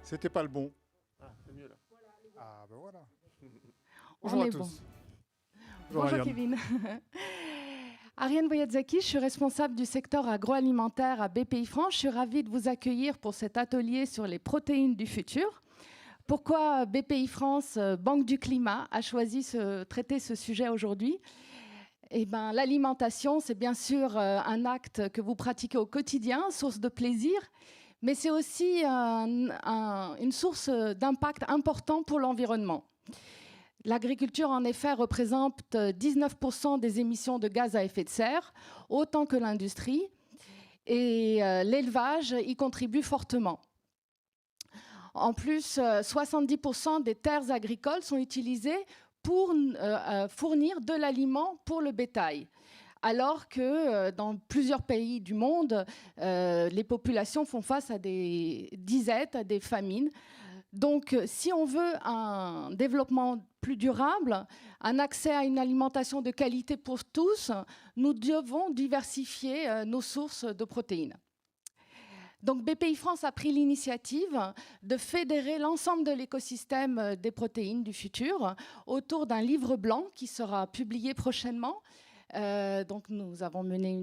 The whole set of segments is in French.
C'était pas le bon. Ah, c'est mieux là. Ah, ben voilà. On Bonjour à est tous. bon. Bonjour, Bonjour Ariane. Kevin. Ariane Boyadzaki, je suis responsable du secteur agroalimentaire à BPI-France. Je suis ravie de vous accueillir pour cet atelier sur les protéines du futur. Pourquoi BPI-France, Banque du Climat, a choisi de traiter ce sujet aujourd'hui? Eh ben, l'alimentation, c'est bien sûr un acte que vous pratiquez au quotidien, source de plaisir, mais c'est aussi une source d'impact important pour l'environnement. L'agriculture, en effet, représente 19% des émissions de gaz à effet de serre, autant que l'industrie, et l'élevage y contribue fortement. En plus, 70% des terres agricoles sont utilisées pour fournir de l'aliment pour le bétail. Alors que dans plusieurs pays du monde, les populations font face à des disettes, à des famines. Donc, si on veut un développement plus durable, un accès à une alimentation de qualité pour tous, nous devons diversifier nos sources de protéines. Donc, BPI France a pris l'initiative de fédérer l'ensemble de l'écosystème des protéines du futur autour d'un livre blanc qui sera publié prochainement. Donc nous avons mené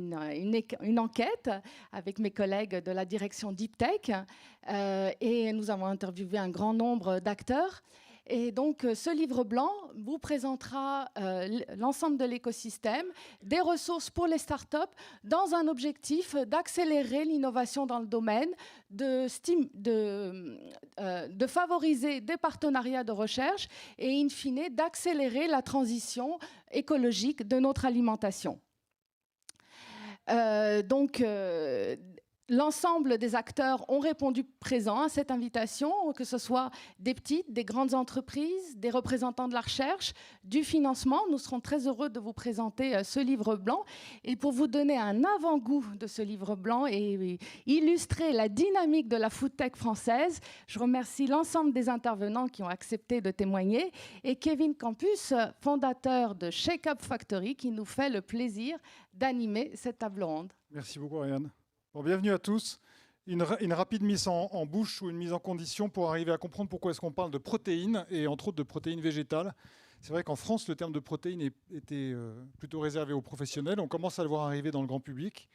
une enquête avec mes collègues de la direction Deep Tech et nous avons interviewé un grand nombre d'acteurs. Et donc ce livre blanc vous présentera l'ensemble de l'écosystème, des ressources pour les startups dans un objectif d'accélérer l'innovation dans le domaine, de favoriser des partenariats de recherche et in fine d'accélérer la transition écologique de notre alimentation. L'ensemble des acteurs ont répondu présent à cette invitation, que ce soit des petites, des grandes entreprises, des représentants de la recherche, du financement. Nous serons très heureux de vous présenter ce livre blanc. Et pour vous donner un avant-goût de ce livre blanc et illustrer la dynamique de la food tech française, je remercie l'ensemble des intervenants qui ont accepté de témoigner et Kevin Campus, fondateur de Shake Up Factory, qui nous fait le plaisir d'animer cette table ronde. Merci beaucoup, Ariane. Bon, bienvenue à tous. Une rapide mise en bouche ou une mise en condition pour arriver à comprendre pourquoi est-ce qu'on parle de protéines et entre autres de protéines végétales. C'est vrai qu'en France, le terme de protéines était plutôt réservé aux professionnels. On commence à le voir arriver dans le grand public.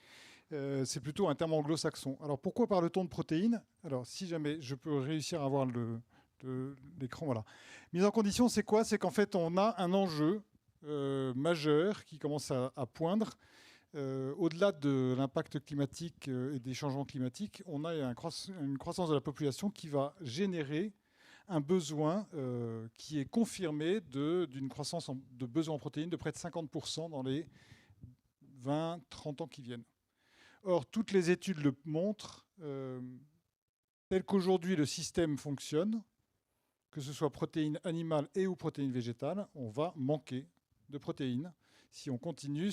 C'est plutôt un terme anglo-saxon. Alors pourquoi parle-t-on de protéines? Alors si jamais je peux réussir à avoir l'écran, voilà. Mise en condition, c'est quoi? C'est qu'en fait, on a un enjeu majeur qui commence à poindre. Au-delà de l'impact climatique et des changements climatiques, on a une croissance de la population qui va générer un besoin qui est confirmé d'une croissance de besoins en protéines de près de 50% dans les 20-30 ans qui viennent. Or, toutes les études le montrent, tel qu'aujourd'hui le système fonctionne, que ce soit protéines animales et ou protéines végétales, on va manquer de protéines si on continue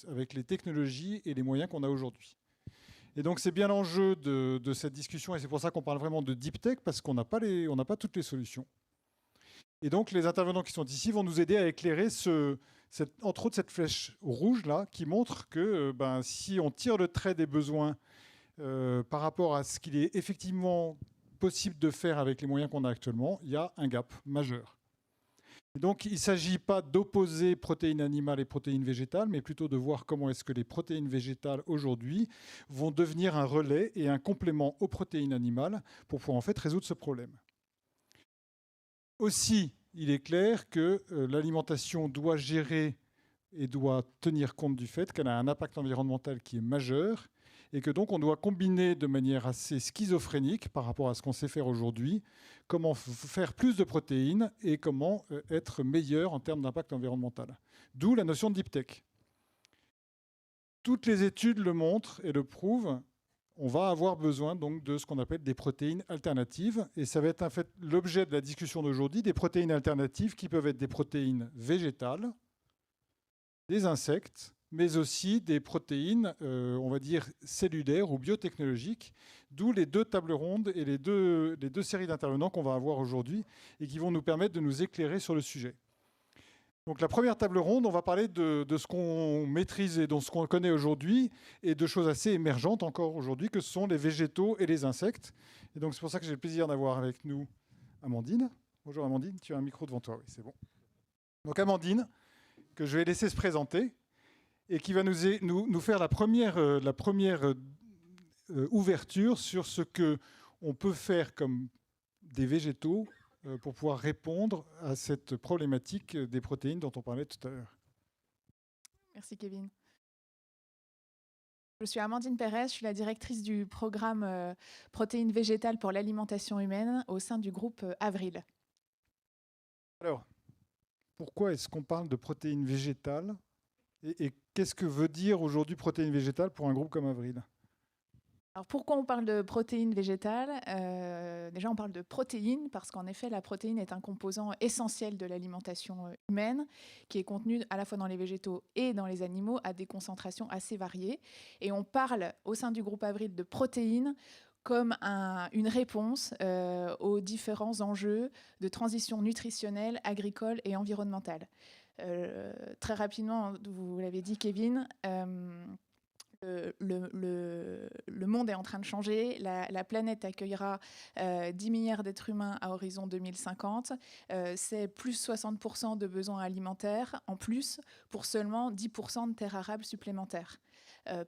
avec les technologies et les moyens qu'on a aujourd'hui. Et donc c'est bien l'enjeu de cette discussion, et c'est pour ça qu'on parle vraiment de deep tech, parce qu'on n'a pas toutes les solutions. Et donc les intervenants qui sont ici vont nous aider à éclairer entre autres cette flèche rouge là, qui montre que si on tire le trait des besoins par rapport à ce qu'il est effectivement possible de faire avec les moyens qu'on a actuellement, il y a un gap majeur. Et donc, il ne s'agit pas d'opposer protéines animales et protéines végétales, mais plutôt de voir comment est-ce que les protéines végétales aujourd'hui vont devenir un relais et un complément aux protéines animales pour pouvoir en fait résoudre ce problème. Aussi, il est clair que l'alimentation doit gérer et doit tenir compte du fait qu'elle a un impact environnemental qui est majeur et que donc on doit combiner de manière assez schizophrénique par rapport à ce qu'on sait faire aujourd'hui, comment faire plus de protéines et comment être meilleur en termes d'impact environnemental. D'où la notion de deep tech. Toutes les études le montrent et le prouvent. On va avoir besoin donc de ce qu'on appelle des protéines alternatives. Et ça va être en fait l'objet de la discussion d'aujourd'hui, des protéines alternatives qui peuvent être des protéines végétales, des insectes, mais aussi des protéines, on va dire, cellulaires ou biotechnologiques, d'où les deux tables rondes et les deux séries d'intervenants qu'on va avoir aujourd'hui et qui vont nous permettre de nous éclairer sur le sujet. Donc la première table ronde, on va parler de ce qu'on maîtrise et de ce qu'on connaît aujourd'hui et de choses assez émergentes encore aujourd'hui que sont les végétaux et les insectes. Et donc c'est pour ça que j'ai le plaisir d'avoir avec nous Amandine. Bonjour Amandine, tu as un micro devant toi, oui c'est bon. Donc Amandine, que je vais laisser se présenter et qui va nous faire la première ouverture sur ce qu'on peut faire comme des végétaux pour pouvoir répondre à cette problématique des protéines dont on parlait tout à l'heure. Merci Kevin. Je suis Amandine Pérez, je suis la directrice du programme protéines végétales pour l'alimentation humaine au sein du groupe Avril. Alors, pourquoi est-ce qu'on parle de protéines végétales et qu'est-ce que veut dire aujourd'hui protéines végétales pour un groupe comme Avril ? Alors pourquoi on parle de protéines végétales ? Déjà, on parle de protéines parce qu'en effet, la protéine est un composant essentiel de l'alimentation humaine qui est contenu à la fois dans les végétaux et dans les animaux à des concentrations assez variées. Et on parle au sein du groupe Avril de protéines comme une réponse aux différents enjeux de transition nutritionnelle, agricole et environnementale. Très rapidement, vous l'avez dit Kevin, le monde est en train de changer. La planète accueillera 10 milliards d'êtres humains à horizon 2050. C'est plus 60% de besoins alimentaires en plus pour seulement 10% de terres arables supplémentaires.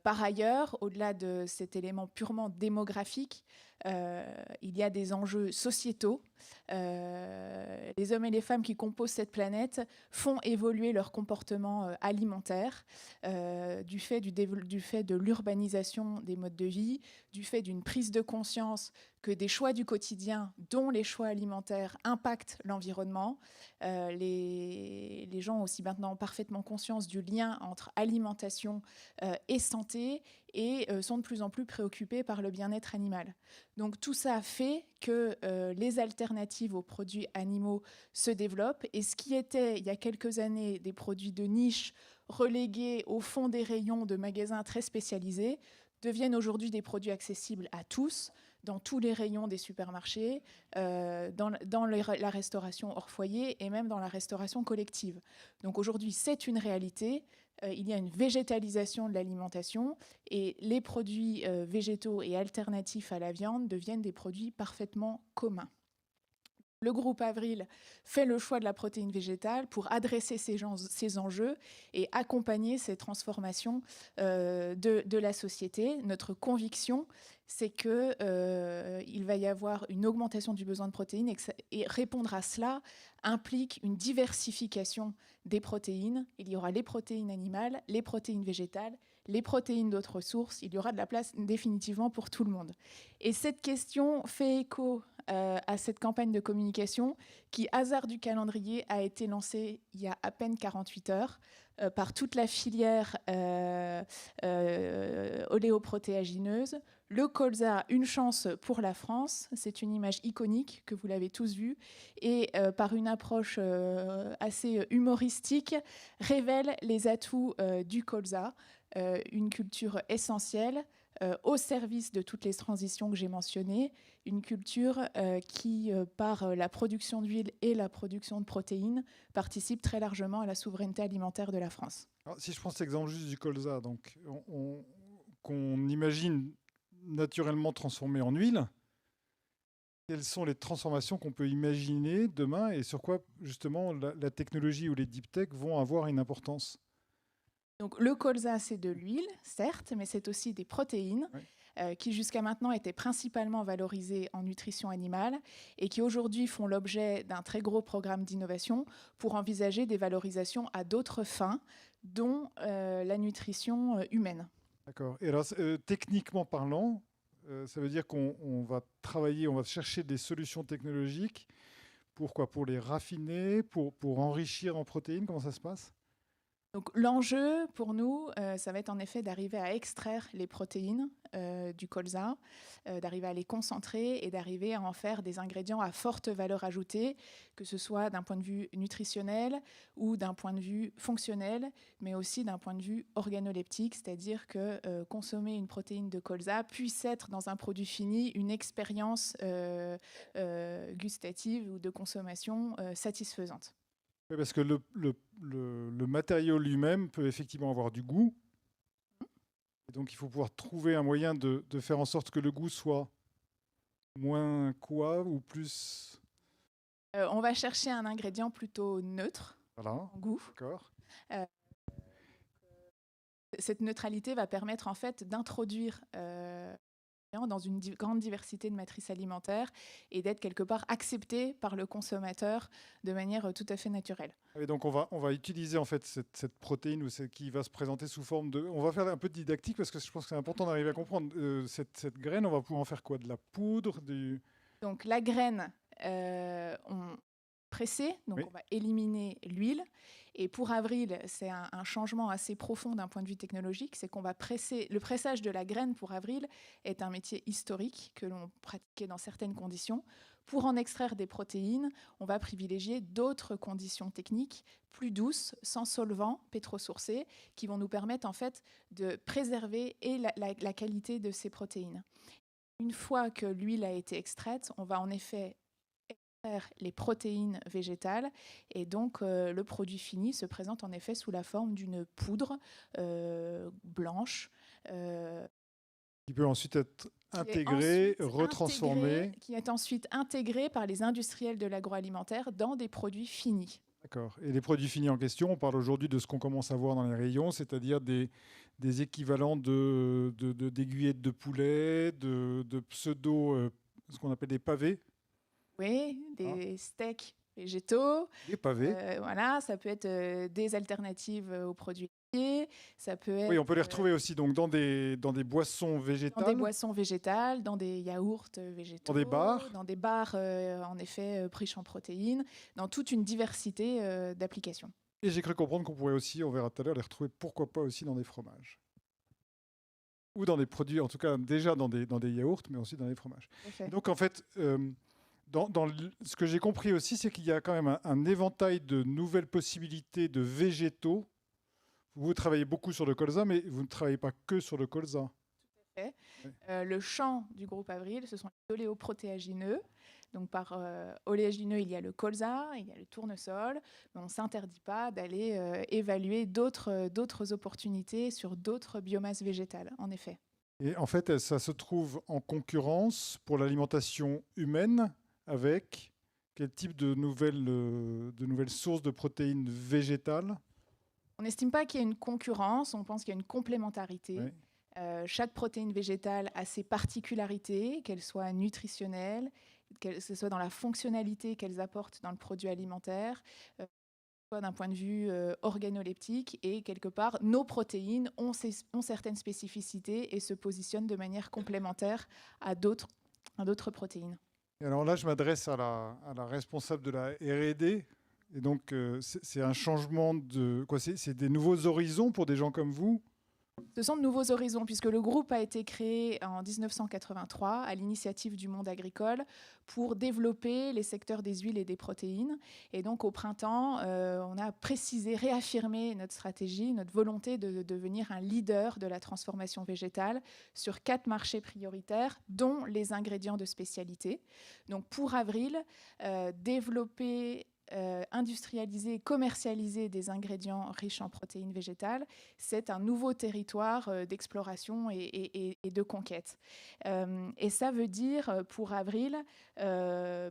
Par ailleurs, au-delà de cet élément purement démographique, il y a des enjeux sociétaux. Les hommes et les femmes qui composent cette planète font évoluer leur comportement alimentaire du fait de l'urbanisation des modes de vie, du fait d'une prise de conscience que des choix du quotidien, dont les choix alimentaires, impactent l'environnement. Les gens ont aussi maintenant parfaitement conscience du lien entre alimentation et santé et sont de plus en plus préoccupés par le bien-être animal. Donc tout ça fait que les alternatives aux produits animaux se développent et ce qui était il y a quelques années des produits de niche relégués au fond des rayons de magasins très spécialisés deviennent aujourd'hui des produits accessibles à tous, dans tous les rayons des supermarchés, dans la restauration hors foyer et même dans la restauration collective. Donc aujourd'hui, c'est une réalité. Il y a une végétalisation de l'alimentation et les produits végétaux et alternatifs à la viande deviennent des produits parfaitement communs. Le groupe Avril fait le choix de la protéine végétale pour adresser ces enjeux et accompagner ces transformations de la société. Notre conviction, c'est qu'il va y avoir une augmentation du besoin de protéines et répondre à cela implique une diversification des protéines. Il y aura les protéines animales, les protéines végétales, les protéines d'autres sources. Il y aura de la place définitivement pour tout le monde. Et cette question fait écho à cette campagne de communication qui, hasard du calendrier, a été lancée il y a à peine 48 heures par toute la filière oléoprotéagineuse. Le colza, une chance pour la France, c'est une image iconique que vous l'avez tous vue et par une approche assez humoristique révèle les atouts du colza, une culture essentielle au service de toutes les transitions que j'ai mentionnées, une culture qui, par la production d'huile et la production de protéines, participe très largement à la souveraineté alimentaire de la France. Alors, si je prends cet exemple juste du colza, donc qu'on imagine naturellement transformé en huile, quelles sont les transformations qu'on peut imaginer demain et sur quoi justement la technologie ou les deep tech vont avoir une importance? Donc, le colza, c'est de l'huile, certes, mais c'est aussi des protéines. Oui. Qui jusqu'à maintenant étaient principalement valorisées en nutrition animale et qui aujourd'hui font l'objet d'un très gros programme d'innovation pour envisager des valorisations à d'autres fins, dont la nutrition humaine. D'accord. Et alors, techniquement parlant, ça veut dire qu'on va travailler, on va chercher des solutions technologiques pour quoi? Pour les raffiner, pour enrichir en protéines, comment ça se passe? Donc, l'enjeu pour nous, ça va être en effet d'arriver à extraire les protéines du colza, d'arriver à les concentrer et d'arriver à en faire des ingrédients à forte valeur ajoutée, que ce soit d'un point de vue nutritionnel ou d'un point de vue fonctionnel, mais aussi d'un point de vue organoleptique, c'est-à-dire que consommer une protéine de colza puisse être dans un produit fini une expérience gustative ou de consommation satisfaisante. Oui, parce que le matériau lui-même peut effectivement avoir du goût. Et donc, il faut pouvoir trouver un moyen de faire en sorte que le goût soit moins quoi ou plus... On va chercher un ingrédient plutôt neutre Voilà, en goût. d'accord. Cette neutralité va permettre en fait d'introduire dans une grande diversité de matrices alimentaires et d'être quelque part accepté par le consommateur de manière tout à fait naturelle. Et donc on va utiliser en fait cette protéine qui va se présenter sous forme de... On va faire un peu de didactique parce que je pense que c'est important d'arriver à comprendre. Cette graine, on va pouvoir en faire quoi? De la poudre Donc la graine, on pressée, donc oui. On va éliminer l'huile. Et pour Avril, c'est un changement assez profond d'un point de vue technologique, c'est qu'on va presser. Le pressage de la graine pour Avril est un métier historique que l'on pratiquait dans certaines conditions. Pour en extraire des protéines, on va privilégier d'autres conditions techniques plus douces, sans solvants pétrosourcés, qui vont nous permettre en fait de préserver la qualité de ces protéines. Une fois que l'huile a été extraite, on va en effet extraire les protéines végétales et donc le produit fini se présente en effet sous la forme d'une poudre blanche. Qui peut ensuite être intégrée, retransformée. Qui est ensuite intégrée par les industriels de l'agroalimentaire dans des produits finis. D'accord. Et les produits finis en question, on parle aujourd'hui de ce qu'on commence à voir dans les rayons, c'est-à-dire des équivalents d'aiguillettes de poulet, de pseudo, ce qu'on appelle des pavés. Oui, des steaks végétaux. Des pavés. Voilà, ça peut être des alternatives aux produits laitiers. Ça peut être, oui, on peut les retrouver aussi donc, dans des boissons végétales. Dans des boissons végétales, dans des yaourts végétaux. Dans des bars. Dans des bars, en effet, riches en protéines, dans toute une diversité d'applications. Et j'ai cru comprendre qu'on pourrait aussi, on verra tout à l'heure, les retrouver pourquoi pas aussi dans des fromages. Ou dans des produits, en tout cas déjà dans des yaourts, mais aussi dans les fromages. Donc en fait... ce que j'ai compris aussi, c'est qu'il y a quand même un éventail de nouvelles possibilités de végétaux. Vous travaillez beaucoup sur le colza, mais vous ne travaillez pas que sur le colza. Tout à fait. Oui. Le champ du groupe Avril, ce sont les oléoprotéagineux. Donc par oléagineux, il y a le colza, il y a le tournesol, mais on ne s'interdit pas d'aller évaluer d'autres opportunités sur d'autres biomasses végétales, en effet. Et en fait, ça se trouve en concurrence pour l'alimentation humaine avec quel type de nouvelles sources de protéines végétales? On n'estime pas qu'il y ait une concurrence, on pense qu'il y a une complémentarité. Oui. Chaque protéine végétale a ses particularités, qu'elles soient nutritionnelles, que ce soit dans la fonctionnalité qu'elles apportent dans le produit alimentaire, soit d'un point de vue organoleptique. Et quelque part, nos protéines ont certaines spécificités et se positionnent de manière complémentaire à d'autres protéines. Et alors là, je m'adresse à la responsable de la R&D. Et donc, c'est un changement de... C'est des nouveaux horizons pour des gens comme vous? Ce sont de nouveaux horizons, puisque le groupe a été créé en 1983 à l'initiative du monde agricole pour développer les secteurs des huiles et des protéines. Et donc, au printemps, on a précisé, réaffirmé notre stratégie, notre volonté de devenir un leader de la transformation végétale sur 4 marchés prioritaires, dont les ingrédients de spécialité. Donc, pour Avril, développer... industrialiser et commercialiser des ingrédients riches en protéines végétales, c'est un nouveau territoire d'exploration et de conquête. Et ça veut dire, pour Avril,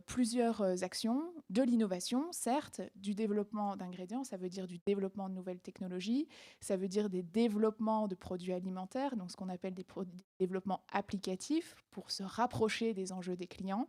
plusieurs actions, de l'innovation, certes, du développement d'ingrédients, ça veut dire du développement de nouvelles technologies, ça veut dire des développements de produits alimentaires, donc ce qu'on appelle des développements applicatifs pour se rapprocher des enjeux des clients.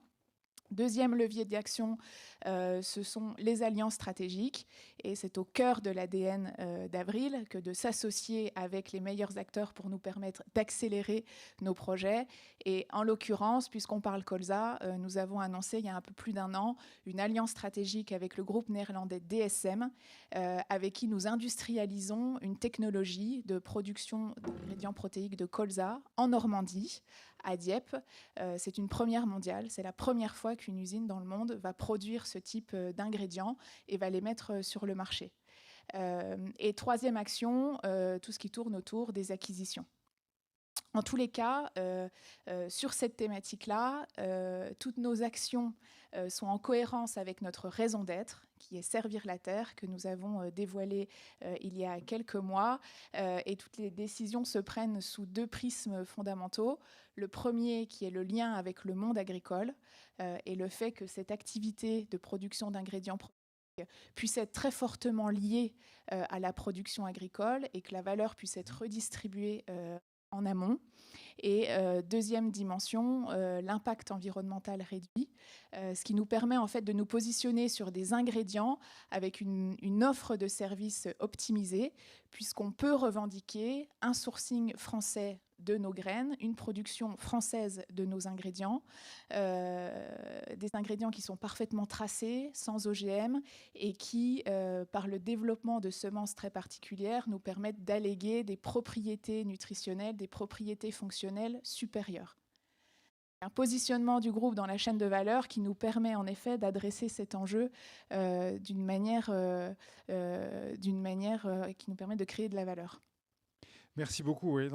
Deuxième levier d'action, ce sont les alliances stratégiques. Et c'est au cœur de l'ADN d'Avril que de s'associer avec les meilleurs acteurs pour nous permettre d'accélérer nos projets. Et en l'occurrence, puisqu'on parle colza, nous avons annoncé il y a un peu plus d'1 an une alliance stratégique avec le groupe néerlandais DSM, avec qui nous industrialisons une technologie de production d'ingrédients protéiques de colza en Normandie, à Dieppe. C'est une première mondiale. C'est la première fois qu'une usine dans le monde va produire ce type d'ingrédients et va les mettre sur le marché. Et troisième action, tout ce qui tourne autour des acquisitions. En tous les cas, sur cette thématique-là, toutes nos actions sont en cohérence avec notre raison d'être, qui est Servir la Terre, que nous avons dévoilé il y a quelques mois. Et toutes les décisions se prennent sous 2 prismes fondamentaux. Le premier, qui est le lien avec le monde agricole et le fait que cette activité de production d'ingrédients puisse être très fortement liée à la production agricole et que la valeur puisse être redistribuée en amont. Et deuxième dimension, l'impact environnemental réduit, ce qui nous permet en fait de nous positionner sur des ingrédients avec une offre de services optimisée, puisqu'on peut revendiquer un sourcing français de nos graines, une production française de nos ingrédients, des ingrédients qui sont parfaitement tracés, sans OGM, et qui, par le développement de semences très particulières, nous permettent d'alléguer des propriétés nutritionnelles, des propriétés fonctionnelles supérieures. Un positionnement du groupe dans la chaîne de valeur qui nous permet en effet d'adresser cet enjeu d'une manière qui nous permet de créer de la valeur. Merci beaucoup. Oui.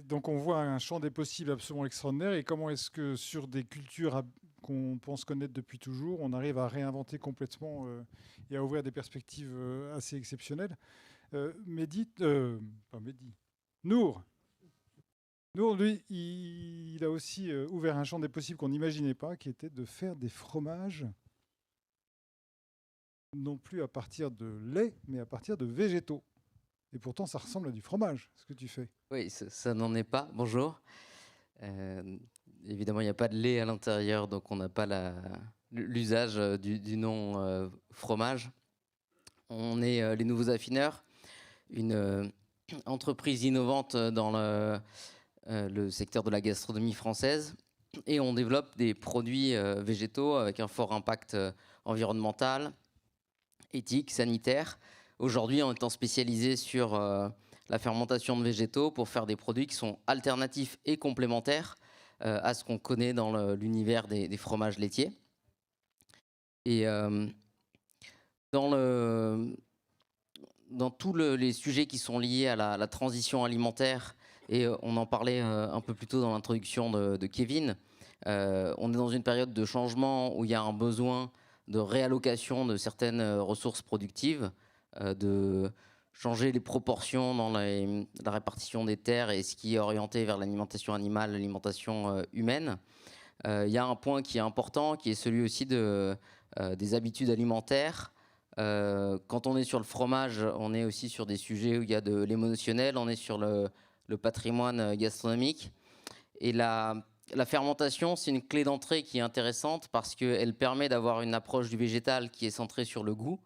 Donc on voit un champ des possibles absolument extraordinaire. Et comment est-ce que sur des cultures qu'on pense connaître depuis toujours, on arrive à réinventer complètement et à ouvrir des perspectives assez exceptionnelles. Nour, lui, il a aussi ouvert un champ des possibles qu'on n'imaginait pas, qui était de faire des fromages, non plus à partir de lait, mais à partir de végétaux. Et pourtant, ça ressemble à du fromage, ce que tu fais. Oui, ça n'en est pas. Bonjour. Évidemment, il n'y a pas de lait à l'intérieur, donc on n'a pas l'usage du nom fromage. On est les Nouveaux Affineurs, une entreprise innovante dans le secteur de la gastronomie française. Et on développe des produits végétaux avec un fort impact environnemental, éthique, sanitaire. Aujourd'hui, en étant spécialisé sur la fermentation de végétaux pour faire des produits qui sont alternatifs et complémentaires à ce qu'on connaît dans l'univers des fromages laitiers. Et dans tous les sujets qui sont liés à la transition alimentaire, et on en parlait un peu plus tôt dans l'introduction de Kevin, on est dans une période de changement où il y a un besoin de réallocation de certaines ressources productives, de changer les proportions dans la répartition des terres et ce qui est orienté vers l'alimentation animale, l'alimentation humaine. Il y a un point qui est important, qui est celui aussi des habitudes alimentaires. Quand on est sur le fromage, on est aussi sur des sujets où il y a de l'émotionnel, on est sur le patrimoine gastronomique. Et la fermentation, c'est une clé d'entrée qui est intéressante parce qu'elle permet d'avoir une approche du végétal qui est centrée sur le goût.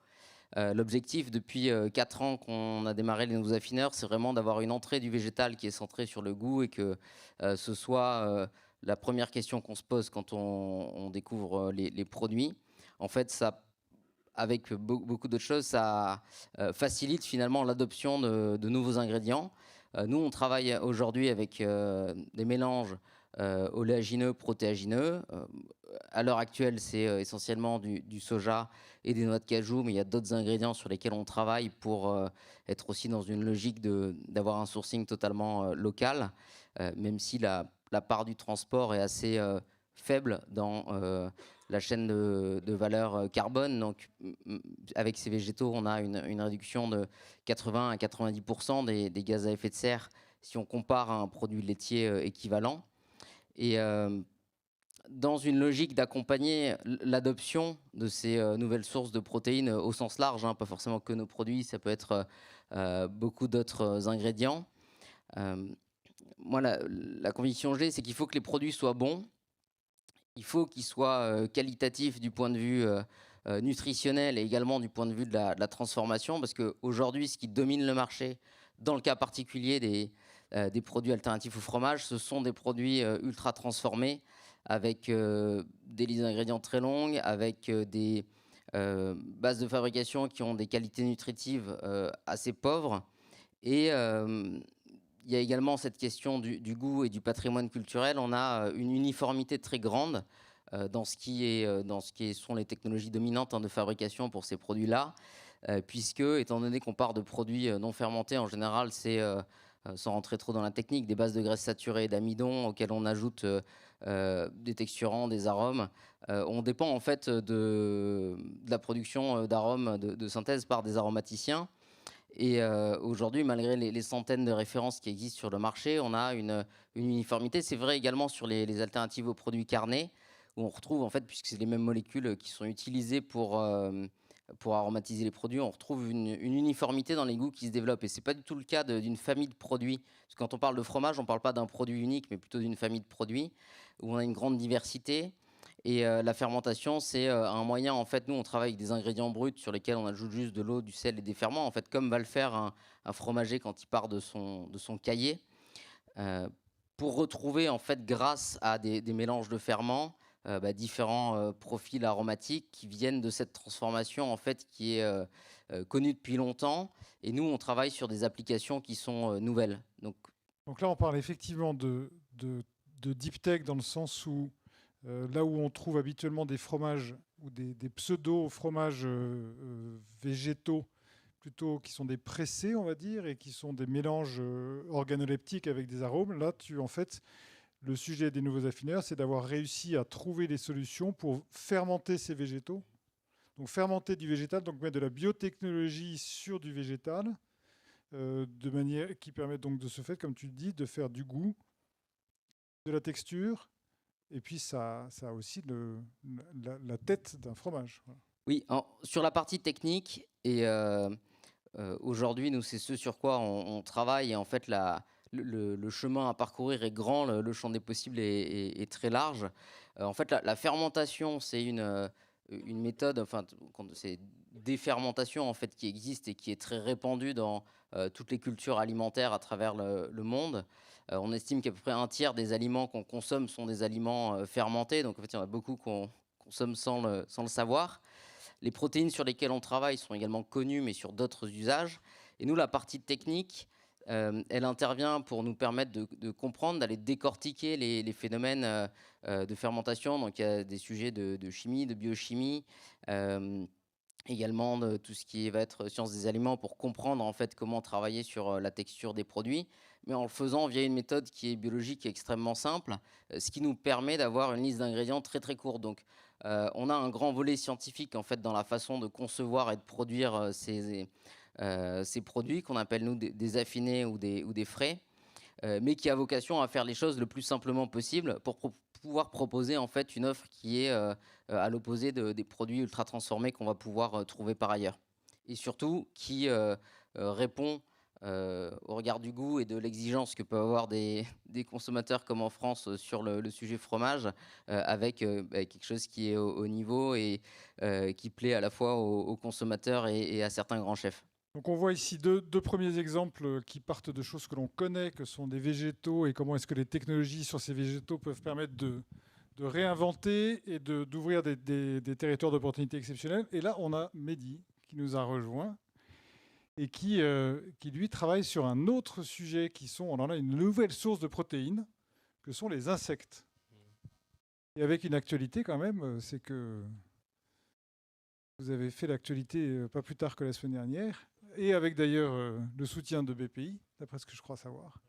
L'objectif depuis 4 ans qu'on a démarré les Nouveaux Affineurs, c'est vraiment d'avoir une entrée du végétal qui est centrée sur le goût et que ce soit la première question qu'on se pose quand on découvre les produits. En fait, ça, avec beaucoup d'autres choses, ça facilite finalement l'adoption de nouveaux ingrédients. Nous, on travaille aujourd'hui avec des mélanges oléagineux, protéagineux. À l'heure actuelle, c'est essentiellement du soja et des noix de cajou, mais il y a d'autres ingrédients sur lesquels on travaille pour être aussi dans une logique d'avoir un sourcing totalement local, même si la part du transport est assez faible dans la chaîne de valeur carbone. Donc, avec ces végétaux, on a une réduction de 80 à 90% des gaz à effet de serre si on compare à un produit laitier équivalent. Et dans une logique d'accompagner l'adoption de ces nouvelles sources de protéines au sens large, pas forcément que nos produits, ça peut être beaucoup d'autres ingrédients. Moi, la conviction que j'ai, c'est qu'il faut que les produits soient bons, il faut qu'ils soient qualitatifs du point de vue nutritionnel et également du point de vue de la transformation, parce qu'aujourd'hui, ce qui domine le marché, dans le cas particulier des produits alternatifs au fromage, ce sont des produits ultra transformés, avec des listes d'ingrédients très longues, avec des bases de fabrication qui ont des qualités nutritives assez pauvres. Et il y a également cette question du goût et du patrimoine culturel. On a une uniformité très grande dans ce qui sont les technologies dominantes de fabrication pour ces produits-là, puisque, étant donné qu'on part de produits non fermentés, en général, c'est sans rentrer trop dans la technique, des bases de graisses saturées et d'amidon auxquelles on ajoute des texturants, des arômes. On dépend en fait de la production d'arômes de synthèse par des aromaticiens. Et aujourd'hui, malgré les centaines de références qui existent sur le marché, on a une uniformité. C'est vrai également sur les alternatives aux produits carnés, où on retrouve, en fait, puisque c'est les mêmes molécules qui sont utilisées pour aromatiser les produits, on retrouve une uniformité dans les goûts qui se développent. Et ce n'est pas du tout le cas d'une famille de produits. Parce que quand on parle de fromage, on ne parle pas d'un produit unique, mais plutôt d'une famille de produits, où on a une grande diversité. Et la fermentation, c'est un moyen, en fait, nous, on travaille avec des ingrédients bruts sur lesquels on ajoute juste de l'eau, du sel et des ferments, en fait, comme va le faire un fromager quand il part de son cahier, pour retrouver, en fait, grâce à des mélanges de ferments, différents profils aromatiques qui viennent de cette transformation, en fait, qui est connue depuis longtemps. Et nous, on travaille sur des applications qui sont nouvelles. Donc là, on parle effectivement de deep tech dans le sens où là où on trouve habituellement des fromages ou des pseudo-fromages végétaux, plutôt qui sont des pressés, on va dire, et qui sont des mélanges organoleptiques avec des arômes, là, en fait, le sujet des nouveaux affineurs, c'est d'avoir réussi à trouver des solutions pour fermenter ces végétaux. Donc fermenter du végétal, donc mettre de la biotechnologie sur du végétal, de manière qui permet donc de ce fait, comme tu le dis, de faire du goût, de la texture. Et puis, ça a aussi la tête d'un fromage. Voilà. Oui, sur la partie technique, et aujourd'hui, nous, c'est ce sur quoi on travaille. Et en fait, le chemin à parcourir est grand, le champ des possibles est très large. En fait, la fermentation, c'est une méthode, enfin, c'est des fermentations en fait, qui existent et qui est très répandue dans toutes les cultures alimentaires à travers le monde. On estime qu'à peu près un tiers des aliments qu'on consomme sont des aliments fermentés. Donc, en fait, il y en a beaucoup qu'on consomme sans le savoir. Les protéines sur lesquelles on travaille sont également connues, mais sur d'autres usages. Et nous, la partie technique, elle intervient pour nous permettre de comprendre, d'aller décortiquer les phénomènes de fermentation. Donc, il y a des sujets de chimie, de biochimie, également de tout ce qui va être sciences des aliments pour comprendre en fait comment travailler sur la texture des produits, mais en le faisant via une méthode qui est biologique et extrêmement simple, ce qui nous permet d'avoir une liste d'ingrédients très très courte. Donc on a un grand volet scientifique en fait dans la façon de concevoir et de produire ces produits qu'on appelle nous des affinés ou des frais, mais qui a vocation à faire les choses le plus simplement possible pour pouvoir proposer en fait une offre qui est à l'opposé des produits ultra transformés qu'on va pouvoir trouver par ailleurs. Et surtout qui répond au regard du goût et de l'exigence que peuvent avoir des consommateurs comme en France sur le sujet fromage, avec quelque chose qui est au niveau et qui plaît à la fois aux consommateurs et à certains grands chefs. Donc on voit ici deux premiers exemples qui partent de choses que l'on connaît, que sont des végétaux, et comment est-ce que les technologies sur ces végétaux peuvent permettre de réinventer et d'ouvrir des territoires d'opportunités exceptionnelles. Et là, on a Mehdi qui nous a rejoint et qui lui travaille sur un autre sujet on en a une nouvelle source de protéines, que sont les insectes. Et avec une actualité quand même, c'est que vous avez fait l'actualité pas plus tard que la semaine dernière, et avec d'ailleurs le soutien de BPI, d'après ce que je crois savoir.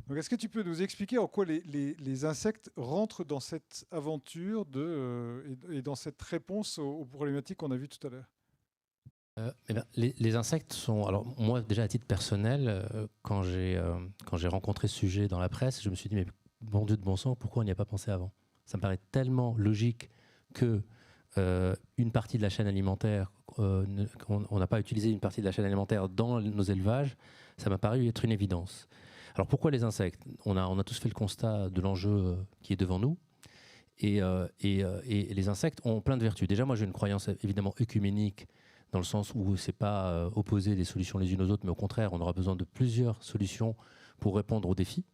Donc, est-ce que tu peux nous expliquer en quoi les insectes rentrent dans cette aventure et dans cette réponse aux problématiques qu'on a vues tout à l'heure? Les insectes sont... Alors moi, déjà à titre personnel, quand j'ai rencontré ce sujet dans la presse, je me suis dit, mais bon Dieu de bon sang, pourquoi on n'y a pas pensé avant? Ça me paraît tellement logique que une partie de la chaîne alimentaire, on n'a pas utilisé une partie de la chaîne alimentaire dans nos élevages, ça m'a paru être une évidence. Alors pourquoi les insectes? On a tous fait le constat de l'enjeu qui est devant nous, et les insectes ont plein de vertus. Déjà, moi j'ai une croyance évidemment œcuménique, dans le sens où c'est pas opposer des solutions les unes aux autres, mais au contraire, on aura besoin de plusieurs solutions pour répondre aux défis.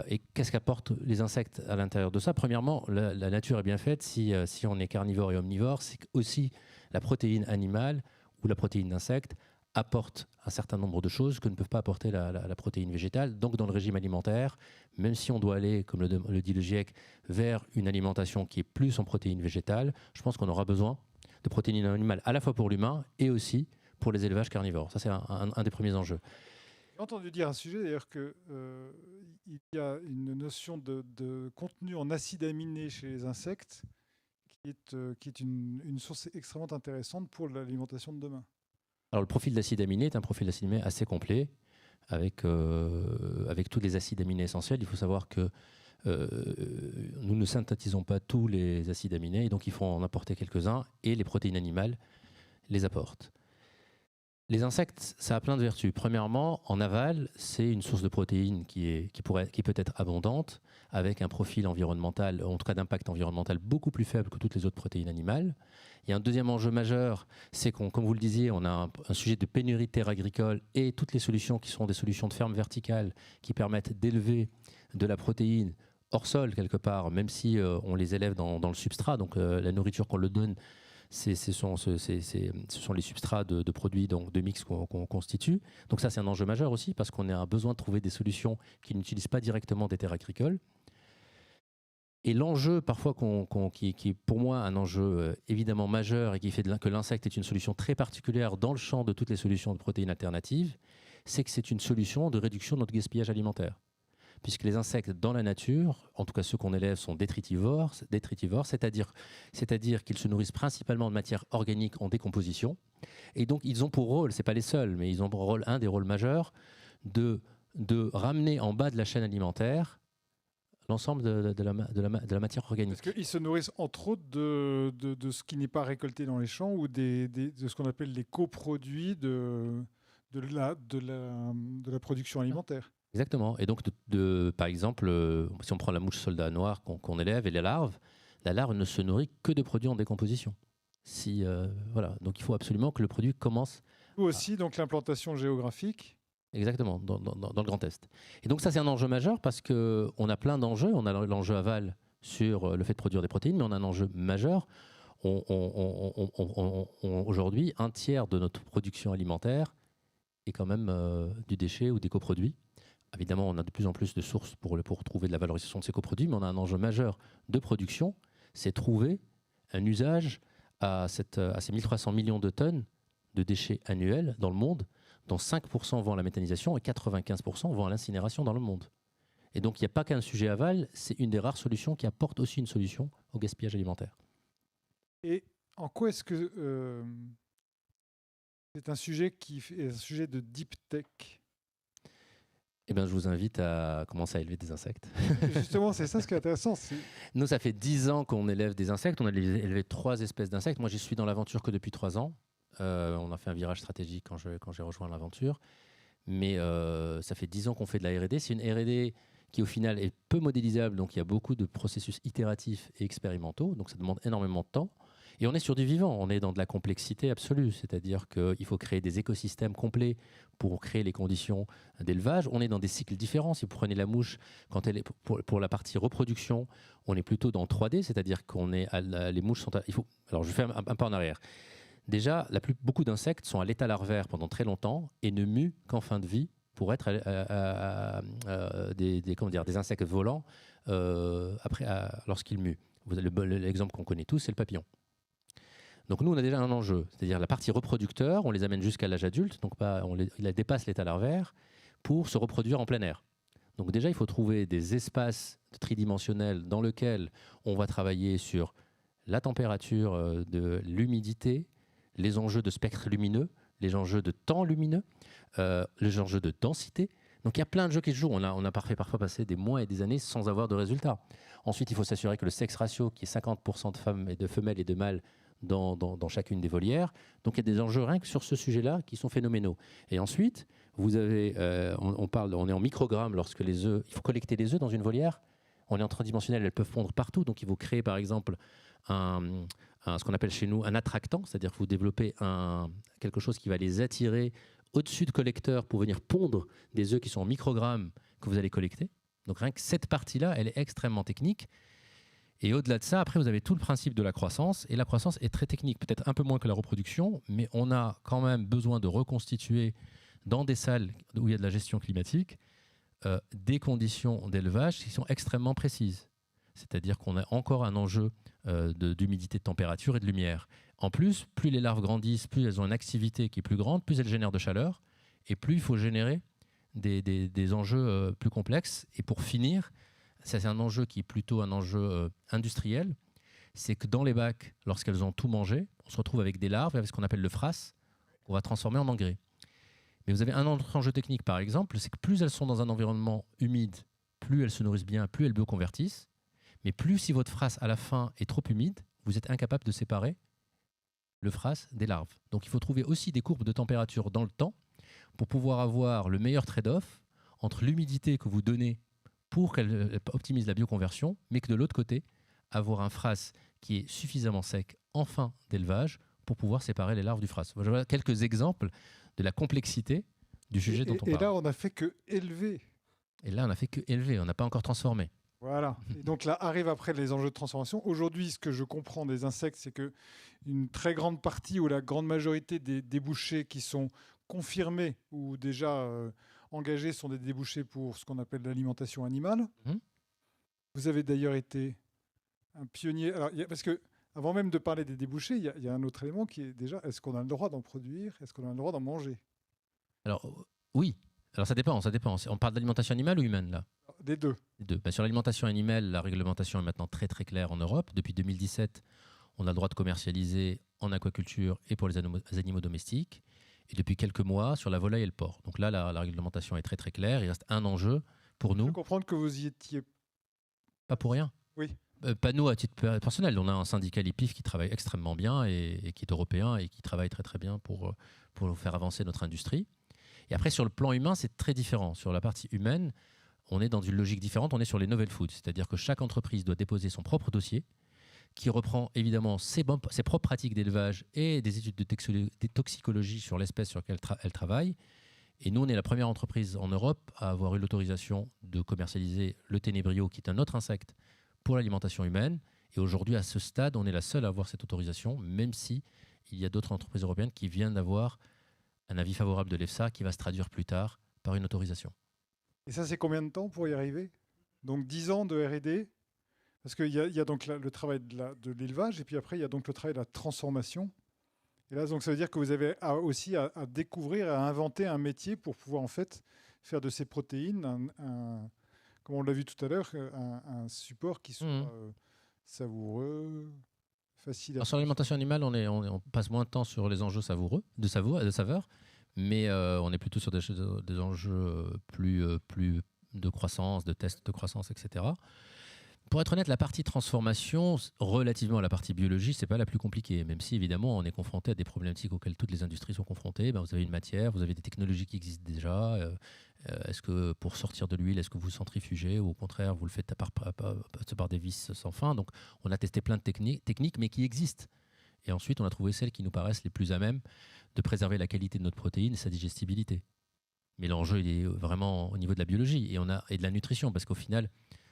Et qu'est-ce qu'apportent les insectes à l'intérieur de ça? Premièrement, la nature est bien faite. Si on est carnivore et omnivore, c'est aussi la protéine animale ou la protéine d'insecte apporte un certain nombre de choses que ne peuvent pas apporter la protéine végétale. Donc dans le régime alimentaire, même si on doit aller, comme le dit le GIEC, vers une alimentation qui est plus en protéines végétales, je pense qu'on aura besoin de protéines animales à la fois pour l'humain et aussi pour les élevages carnivores. Ça, c'est un des premiers enjeux. J'ai entendu dire à ce sujet d'ailleurs qu'il y a une notion de contenu en acides aminés chez les insectes qui est une source extrêmement intéressante pour l'alimentation de demain. Alors le profil d'acide aminé est un profil d'acide aminé assez complet avec tous les acides aminés essentiels. Il faut savoir que nous ne synthétisons pas tous les acides aminés, et donc il faut en apporter quelques-uns, et les protéines animales les apportent. Les insectes, ça a plein de vertus. Premièrement, en aval, c'est une source de protéines qui peut être abondante, avec un profil environnemental, en tout cas d'impact environnemental, beaucoup plus faible que toutes les autres protéines animales. Il y a un deuxième enjeu majeur, c'est qu'on, comme vous le disiez, on a un sujet de pénurie de terres agricoles, et toutes les solutions qui sont des solutions de ferme verticale qui permettent d'élever de la protéine hors sol quelque part, même si on les élève dans le substrat, donc la nourriture qu'on leur donne, ce sont les substrats de produits, donc de mix qu'on constitue. Donc ça, c'est un enjeu majeur aussi, parce qu'on a besoin de trouver des solutions qui n'utilisent pas directement des terres agricoles. Et l'enjeu, parfois, qui est pour moi un enjeu évidemment majeur et qui fait que l'insecte est une solution très particulière dans le champ de toutes les solutions de protéines alternatives, c'est que c'est une solution de réduction de notre gaspillage alimentaire. Puisque les insectes dans la nature, en tout cas ceux qu'on élève, sont détritivores, c'est-à-dire qu'ils se nourrissent principalement de matière organique en décomposition. Et donc ils ont pour rôle, ce n'est pas les seuls, mais ils ont pour rôle, un des rôles majeurs, de ramener en bas de la chaîne alimentaire l'ensemble de la matière organique. Parce qu'ils se nourrissent entre autres de ce qui n'est pas récolté dans les champs ou de ce qu'on appelle les coproduits de la production alimentaire. Exactement. Et donc, par exemple, si on prend la mouche soldat noire qu'on élève et la larve ne se nourrit que de produits en décomposition. Voilà. Donc, il faut absolument que le produit commence. Ou aussi, donc, l'implantation géographique. Exactement, dans le Grand Est. Et donc, ça, c'est un enjeu majeur parce qu'on a plein d'enjeux. On a l'enjeu aval sur le fait de produire des protéines, mais on a un enjeu majeur. Aujourd'hui, un tiers de notre production alimentaire est quand même du déchet ou des coproduits. Évidemment, on a de plus en plus de sources pour trouver de la valorisation de ces coproduits, mais on a un enjeu majeur de production, c'est trouver un usage à ces 1300 millions de tonnes de déchets annuels dans le monde, dont 5% vont à la méthanisation et 95% vont à l'incinération dans le monde. Et donc, il n'y a pas qu'un sujet aval, c'est une des rares solutions qui apporte aussi une solution au gaspillage alimentaire. Et en quoi est-ce que c'est un sujet qui est un sujet de deep tech ? Eh bien, je vous invite à commencer à élever des insectes. Justement, c'est ça ce qui est intéressant. Nous, ça fait 10 ans qu'on élève des insectes. On a élevé 3 espèces d'insectes. Moi, j'y suis dans l'aventure que depuis 3 ans. On a fait un virage stratégique quand j'ai rejoint l'aventure. Mais ça fait 10 ans qu'on fait de la R&D. C'est une R&D qui, au final, est peu modélisable. Donc, il y a beaucoup de processus itératifs et expérimentaux. Donc, ça demande énormément de temps. Et on est sur du vivant, on est dans de la complexité absolue, c'est-à-dire qu'il faut créer des écosystèmes complets pour créer les conditions d'élevage. On est dans des cycles différents. Si vous prenez la mouche, quand elle est pour la partie reproduction, on est plutôt dans 3D, c'est-à-dire qu'on est les mouches sont alors je vais faire un pas en arrière. Déjà, beaucoup d'insectes sont à l'état larvaire pendant très longtemps et ne muent qu'en fin de vie pour être des insectes volants lorsqu'ils muent. L'exemple qu'on connaît tous, c'est le papillon. Donc nous, on a déjà un enjeu, c'est-à-dire la partie reproducteur, on les amène jusqu'à l'âge adulte, donc ils dépassent l'état larvaire pour se reproduire en plein air. Donc déjà, il faut trouver des espaces tridimensionnels dans lesquels on va travailler sur la température, de l'humidité, les enjeux de spectre lumineux, les enjeux de temps lumineux, les enjeux de densité. Donc il y a plein de jeux qui se jouent. On a parfois passé des mois et des années sans avoir de résultats. Ensuite, il faut s'assurer que le sexe ratio, qui est 50% de femmes et de femelles et de mâles, dans chacune des volières. Donc il y a des enjeux rien que sur ce sujet-là qui sont phénoménaux. Et ensuite, vous avez, on est en microgrammes lorsque les œufs, il faut collecter les œufs dans une volière. On est en tridimensionnel, elles peuvent pondre partout. Donc il faut créer par exemple ce qu'on appelle chez nous un attractant, c'est-à-dire que vous développez quelque chose qui va les attirer au-dessus de collecteurs pour venir pondre des œufs qui sont en microgrammes que vous allez collecter. Donc rien que cette partie-là, elle est extrêmement technique. Et au-delà de ça, après, vous avez tout le principe de la croissance. Et la croissance est très technique, peut-être un peu moins que la reproduction, mais on a quand même besoin de reconstituer dans des salles où il y a de la gestion climatique des conditions d'élevage qui sont extrêmement précises. C'est-à-dire qu'on a encore un enjeu d'humidité, de température et de lumière. En plus, plus les larves grandissent, plus elles ont une activité qui est plus grande, plus elles génèrent de chaleur, et plus il faut générer des enjeux plus complexes. Et pour finir, ça c'est un enjeu qui est plutôt un enjeu industriel. C'est que dans les bacs, lorsqu'elles ont tout mangé, on se retrouve avec des larves, avec ce qu'on appelle le frasse, qu'on va transformer en engrais. Mais vous avez un autre enjeu technique, par exemple, c'est que plus elles sont dans un environnement humide, plus elles se nourrissent bien, plus elles bioconvertissent. Mais plus si votre frasse, à la fin, est trop humide, vous êtes incapable de séparer le frasse des larves. Donc il faut trouver aussi des courbes de température dans le temps pour pouvoir avoir le meilleur trade-off entre l'humidité que vous donnez pour qu'elle optimise la bioconversion, mais que de l'autre côté, avoir un frasse qui est suffisamment sec en fin d'élevage pour pouvoir séparer les larves du frasse. Voilà quelques exemples de la complexité du sujet dont on parle. Et là, on n'a fait que élever. Et là, on n'a fait que élever, on n'a pas encore transformé. Voilà. Et donc là, arrivent après les enjeux de transformation. Aujourd'hui, ce que je comprends des insectes, c'est qu'une très grande partie ou la grande majorité des débouchés qui sont confirmés ou déjà engagés sont des débouchés pour ce qu'on appelle l'alimentation animale. Vous avez d'ailleurs été un pionnier. Alors, parce que avant même de parler des débouchés, il y a un autre élément qui est déjà, est-ce qu'on a le droit d'en produire? Est-ce qu'on a le droit d'en manger? Alors, oui. Alors, ça dépend. On parle d'alimentation animale ou humaine, là? Des deux. Les deux. Sur l'alimentation animale, la réglementation est maintenant très, très claire en Europe. Depuis 2017, on a le droit de commercialiser en aquaculture et pour les animaux domestiques. Et depuis quelques mois, sur la volaille et le porc. Donc là, la réglementation est très, très claire. Il reste un enjeu pour nous. Je peux comprendre que vous y étiez... Pas pour rien. Oui. Pas nous à titre personnel. On a un syndicat l'IPIF qui travaille extrêmement bien et qui est européen et qui travaille très très bien pour faire avancer notre industrie. Et après, sur le plan humain, c'est très différent. Sur la partie humaine, on est dans une logique différente. On est sur les novel foods. C'est-à-dire que chaque entreprise doit déposer son propre dossier qui reprend évidemment ses propres pratiques d'élevage et des études de toxicologie sur l'espèce sur laquelle elle travaille. Et nous, on est la première entreprise en Europe à avoir eu l'autorisation de commercialiser le ténébrio, qui est un autre insecte, pour l'alimentation humaine. Et aujourd'hui, à ce stade, on est la seule à avoir cette autorisation, même si il y a d'autres entreprises européennes qui viennent d'avoir un avis favorable de l'EFSA qui va se traduire plus tard par une autorisation. Et ça, c'est combien de temps pour y arriver? Donc 10 ans de R&D, parce qu'il y a donc le travail de l'élevage, et puis après, il y a donc le travail de la transformation. Et là, donc, ça veut dire que vous avez aussi à découvrir, à inventer un métier pour pouvoir en fait faire de ces protéines, comme on l'a vu tout à l'heure, un support qui soit savoureux, facile à... Alors, sur l'alimentation animale, on passe moins de temps sur les enjeux savoureux, de saveur, mais on est plutôt sur des enjeux plus de croissance, de tests de croissance, etc. Pour être honnête, la partie transformation, relativement à la partie biologie, c'est pas la plus compliquée, même si évidemment on est confronté à des problématiques auxquelles toutes les industries sont confrontées. Vous avez une matière, vous avez des technologies qui existent déjà. Est-ce que pour sortir de l'huile, est-ce que vous centrifugez ou au contraire vous le faites par des vis sans fin? Donc on a testé plein de techniques, mais qui existent. Et ensuite on a trouvé celles qui nous paraissent les plus à même de préserver la qualité de notre protéine et sa digestibilité. Mais l'enjeu il est vraiment au niveau de la biologie et de la nutrition, parce qu'au final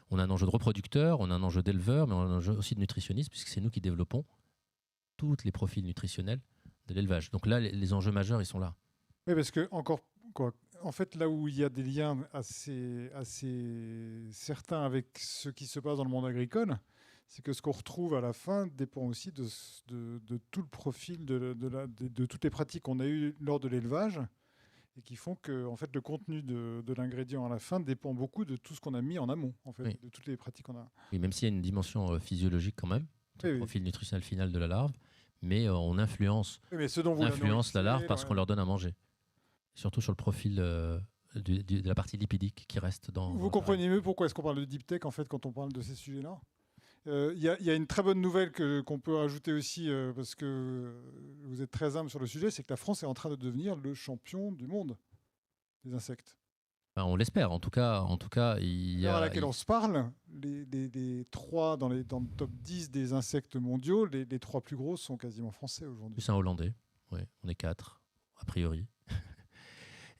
on a un enjeu de reproducteur, on a un enjeu d'éleveur, mais on a un enjeu aussi de nutritionniste, puisque c'est nous qui développons tous les profils nutritionnels de l'élevage. Donc là, les enjeux majeurs, ils sont là. Oui, parce que en fait, là où il y a des liens assez certains avec ce qui se passe dans le monde agricole, c'est que ce qu'on retrouve à la fin dépend aussi de tout le profil de toutes les pratiques qu'on a eues lors de l'élevage, et qui font que en fait, le contenu de l'ingrédient à la fin dépend beaucoup de tout ce qu'on a mis en amont, en fait, oui. de toutes les pratiques qu'on a. Oui, même s'il y a une dimension physiologique quand même, le profil nutritionnel final de la larve, mais on influence la larve parce qu'on leur donne à manger. Surtout sur le profil de la partie lipidique qui reste dans... Vous comprenez mieux pourquoi est-ce qu'on parle de deep tech en fait quand on parle de ces sujets-là. Il y a une très bonne nouvelle qu'on peut ajouter aussi, parce que vous êtes très humble sur le sujet, c'est que la France est en train de devenir le champion du monde des insectes. Ben, on l'espère. En tout cas, il y a... À laquelle on se parle, les 3 dans le top 10 des insectes mondiaux, les 3 plus gros sont quasiment français aujourd'hui. Plus un Hollandais. Oui, on est 4, a priori.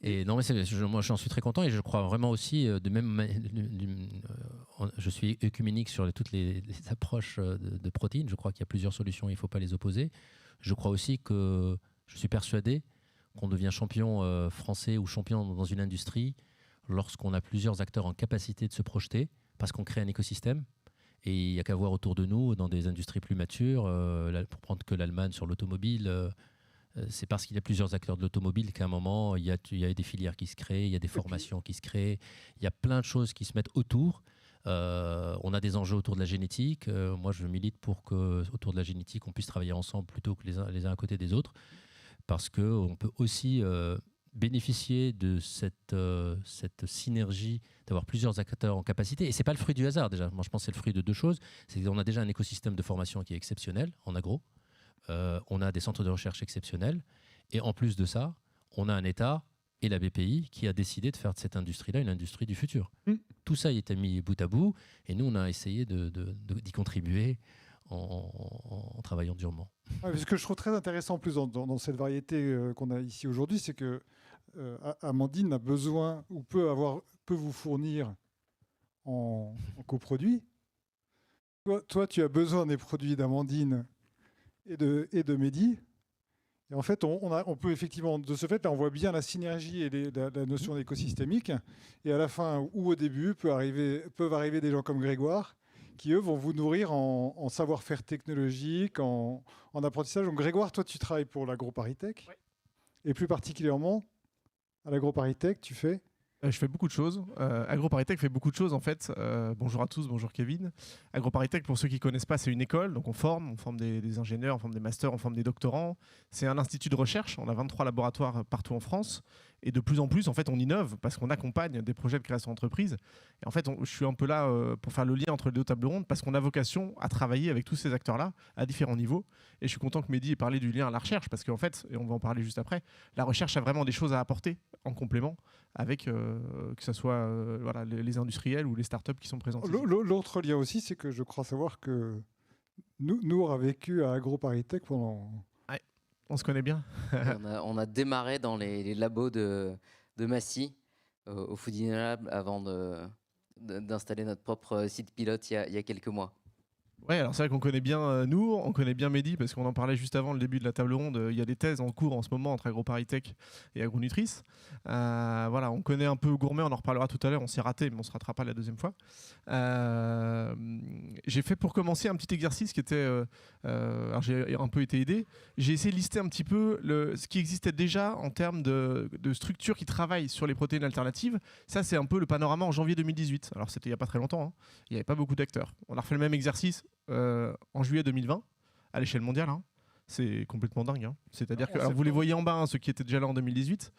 Et non, mais moi, j'en suis très content et je crois vraiment aussi, je suis œcuménique sur toutes les approches de protéines. Je crois qu'il y a plusieurs solutions, il ne faut pas les opposer. Je crois aussi que je suis persuadé qu'on devient champion français ou champion dans une industrie lorsqu'on a plusieurs acteurs en capacité de se projeter, parce qu'on crée un écosystème. Et il n'y a qu'à voir autour de nous, dans des industries plus matures, pour prendre que l'Allemagne sur l'automobile, c'est parce qu'il y a plusieurs acteurs de l'automobile qu'à un moment, il y a des filières qui se créent, il y a des formations qui se créent, il y a plein de choses qui se mettent autour. On a des enjeux autour de la génétique. Moi, je milite pour que, autour de la génétique, on puisse travailler ensemble plutôt que les uns à côté des autres, parce qu'on peut aussi bénéficier de cette synergie, d'avoir plusieurs acteurs en capacité. Et ce n'est pas le fruit du hasard, déjà. Moi, je pense que c'est le fruit de deux choses. C'est qu'on a déjà un écosystème de formation qui est exceptionnel en agro. On a des centres de recherche exceptionnels. Et en plus de ça, on a un État et la BPI qui a décidé de faire de cette industrie-là une industrie du futur. Tout ça a été mis bout à bout. Et nous, on a essayé d'y contribuer en travaillant durement. Ouais, ce que je trouve très intéressant en plus dans cette variété qu'on a ici aujourd'hui, c'est que Amandine a besoin ou peut vous fournir en coproduits. Toi, tu as besoin des produits d'Amandine et de Mehdi. Et en fait, on peut effectivement, de ce fait, là, on voit bien la synergie et la notion d'écosystémique. Et à la fin ou au début, peuvent arriver des gens comme Grégoire qui, eux, vont vous nourrir en savoir-faire technologique, en apprentissage. Donc Grégoire, toi, tu travailles pour l'AgroParisTech. Ouais. Et plus particulièrement, à l'AgroParisTech, tu fais Je fais beaucoup de choses. AgroParisTech fait beaucoup de choses en fait. Bonjour à tous, bonjour Kevin. AgroParisTech, pour ceux qui ne connaissent pas, c'est une école. Donc on forme des ingénieurs, on forme des masters, on forme des doctorants. C'est un institut de recherche. On a 23 laboratoires partout en France. Et de plus en plus, en fait, on innove parce qu'on accompagne des projets de création d'entreprise. Et en fait, je suis un peu là pour faire le lien entre les deux tables rondes parce qu'on a vocation à travailler avec tous ces acteurs-là à différents niveaux. Et je suis content que Mehdi ait parlé du lien à la recherche parce qu'en fait, et on va en parler juste après, la recherche a vraiment des choses à apporter en complément avec que ce soit voilà, les industriels ou les startups qui sont présents. L'autre lien aussi, c'est que je crois savoir que nous a vécu à AgroParisTech pendant... On se connaît bien. on a démarré dans les labos de Massy, au Fooding Lab, avant d'installer notre propre site pilote il y a quelques mois. Ouais, alors c'est vrai qu'on connaît bien nous, on connaît bien Mehdi parce qu'on en parlait juste avant le début de la table ronde. Il y a des thèses en cours en ce moment entre AgroParisTech et Agronutrice. Voilà, on connaît un peu Gourmet, on en reparlera tout à l'heure. On s'est raté, mais on se rattrapera la deuxième fois. J'ai fait pour commencer un petit exercice qui était, alors j'ai un peu été aidé. J'ai essayé de lister un petit peu ce qui existait déjà en termes de structures qui travaillent sur les protéines alternatives. Ça, c'est un peu le panorama en janvier 2018. Alors c'était il n'y a pas très longtemps. Hein. Il n'y avait pas beaucoup d'acteurs. On a refait le même exercice. En juillet 2020 à l'échelle mondiale, hein. C'est complètement dingue. Hein. C'est-à-dire que alors vous les voyez en bas, hein, ceux qui étaient déjà là en 2018.